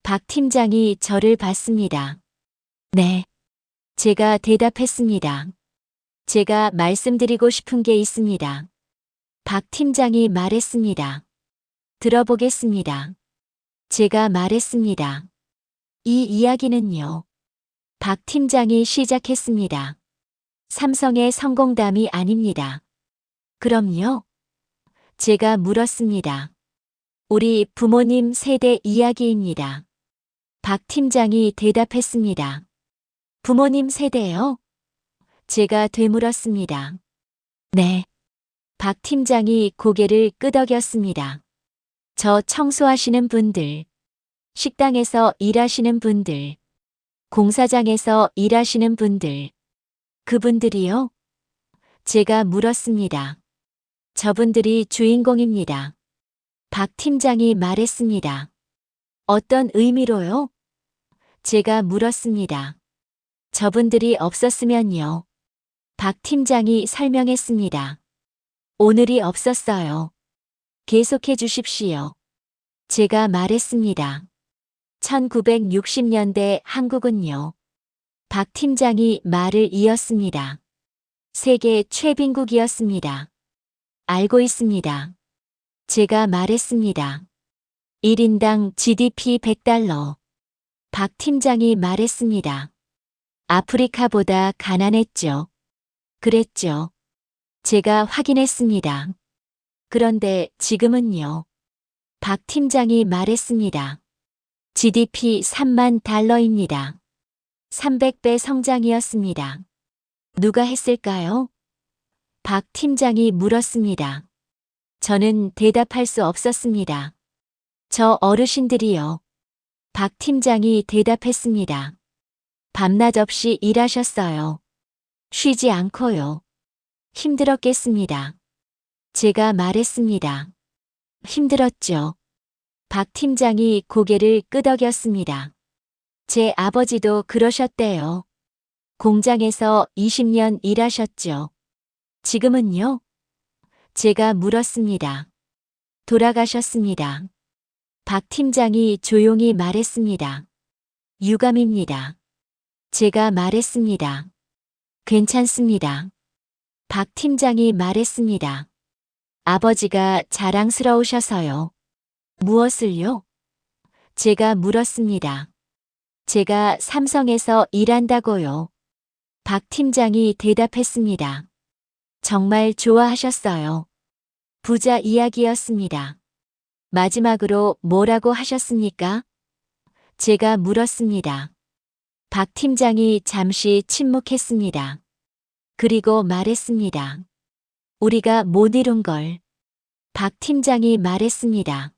박 팀장이 저를 봤습니다. 네. 제가 대답했습니다. 제가 말씀드리고 싶은 게 있습니다. 박 팀장이 말했습니다. 들어보겠습니다. 제가 말했습니다. 이 이야기는요. 박 팀장이 시작했습니다. 삼성의 성공담이 아닙니다. 그럼요? 제가 물었습니다. 우리 부모님 세대 이야기입니다. 박 팀장이 대답했습니다. 부모님 세대요? 제가 되물었습니다. 네. 박 팀장이 고개를 끄덕였습니다. 저 청소하시는 분들, 식당에서 일하시는 분들, 공사장에서 일하시는 분들, 그분들이요? 제가 물었습니다. 저분들이 주인공입니다. 박 팀장이 말했습니다. 어떤 의미로요? 제가 물었습니다. 저분들이 없었으면요. 박 팀장이 설명했습니다. 오늘이 없었어요. 계속해 주십시오. 제가 말했습니다. 1960년대 한국은요. 박 팀장이 말을 이었습니다. 세계 최빈국이었습니다. 알고 있습니다. 제가 말했습니다. 1인당 GDP 100달러. 박 팀장이 말했습니다. 아프리카보다 가난했죠. 그랬죠. 제가 확인했습니다. 그런데 지금은요. 박 팀장이 말했습니다. GDP 3만 달러입니다. 300배 성장이었습니다. 누가 했을까요? 박 팀장이 물었습니다. 저는 대답할 수 없었습니다. 저 어르신들이요. 박 팀장이 대답했습니다. 밤낮 없이 일하셨어요. 쉬지 않고요. 힘들었겠습니다. 제가 말했습니다. 힘들었죠. 박 팀장이 고개를 끄덕였습니다. 제 아버지도 그러셨대요. 공장에서 20년 일하셨죠. 지금은요? 제가 물었습니다. 돌아가셨습니다. 박 팀장이 조용히 말했습니다. 유감입니다. 제가 말했습니다. 괜찮습니다. 박 팀장이 말했습니다. 아버지가 자랑스러우셔서요. 무엇을요? 제가 물었습니다. 제가 삼성에서 일한다고요. 박 팀장이 대답했습니다. 정말 좋아하셨어요. 부자 이야기였습니다. 마지막으로 뭐라고 하셨습니까? 제가 물었습니다. 박 팀장이 잠시 침묵했습니다. 그리고 말했습니다. 우리가 못 이룬 걸. 박 팀장이 말했습니다.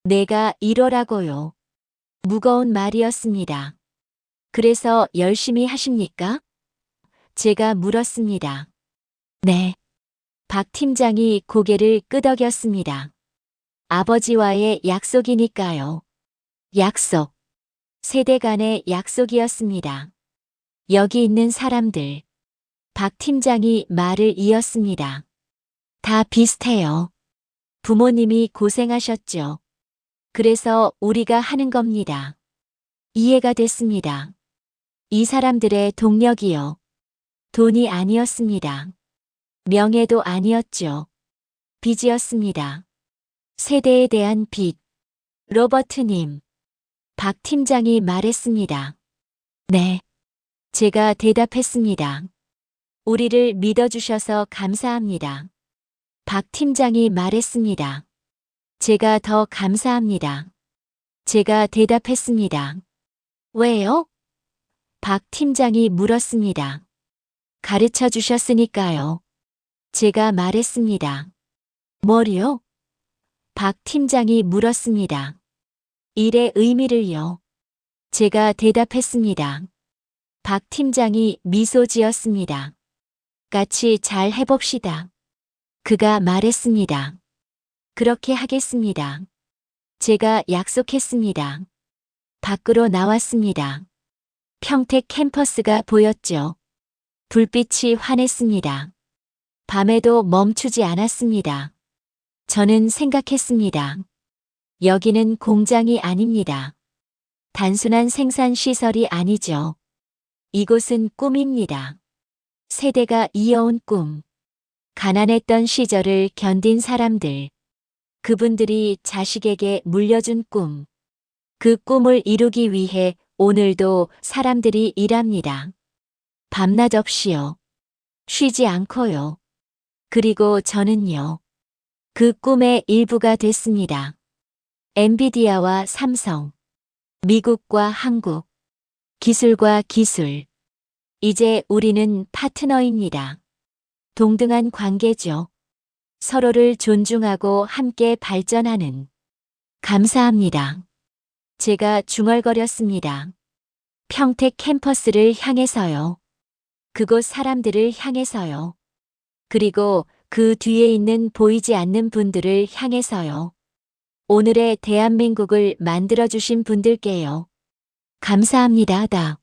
내가 이뤄라고요. 무거운 말이었습니다. 그래서 열심히 하십니까? 제가 물었습니다. 네. 박 팀장이 고개를 끄덕였습니다. 아버지와의 약속이니까요. 약속. 세대 간의 약속이었습니다. 여기 있는 사람들. 박 팀장이 말을 이었습니다. 다 비슷해요. 부모님이 고생하셨죠. 그래서 우리가 하는 겁니다. 이해가 됐습니다. 이 사람들의 동력이요. 돈이 아니었습니다. 명예도 아니었죠. 빚이었습니다. 세대에 대한 빚. 로버트님. 박 팀장이 말했습니다. 네. 제가 대답했습니다. 우리를 믿어주셔서 감사합니다. 박 팀장이 말했습니다. 제가 더 감사합니다. 제가 대답했습니다. 왜요? 박 팀장이 물었습니다. 가르쳐 주셨으니까요. 제가 말했습니다. 뭘요? 박 팀장이 물었습니다. 일의 의미를요. 제가 대답했습니다. 박 팀장이 미소 지었습니다. 같이 잘 해봅시다. 그가 말했습니다. 그렇게 하겠습니다. 제가 약속했습니다. 밖으로 나왔습니다. 평택 캠퍼스가 보였죠. 불빛이 환했습니다. 밤에도 멈추지 않았습니다. 저는 생각했습니다. 여기는 공장이 아닙니다. 단순한 생산시설이 아니죠. 이곳은 꿈입니다. 세대가 이어온 꿈. 가난했던 시절을 견딘 사람들. 그분들이 자식에게 물려준 꿈. 그 꿈을 이루기 위해 오늘도 사람들이 일합니다. 밤낮 없이요. 쉬지 않고요. 그리고 저는요. 그 꿈의 일부가 됐습니다. 엔비디아와 삼성. 미국과 한국. 기술과 기술. 이제 우리는 파트너입니다. 동등한 관계죠. 서로를 존중하고 함께 발전하는. 감사합니다. 제가 중얼거렸습니다. 평택 캠퍼스를 향해서요. 그곳 사람들을 향해서요. 그리고 그 뒤에 있는 보이지 않는 분들을 향해서요. 오늘의 대한민국을 만들어주신 분들께요. 감사합니다.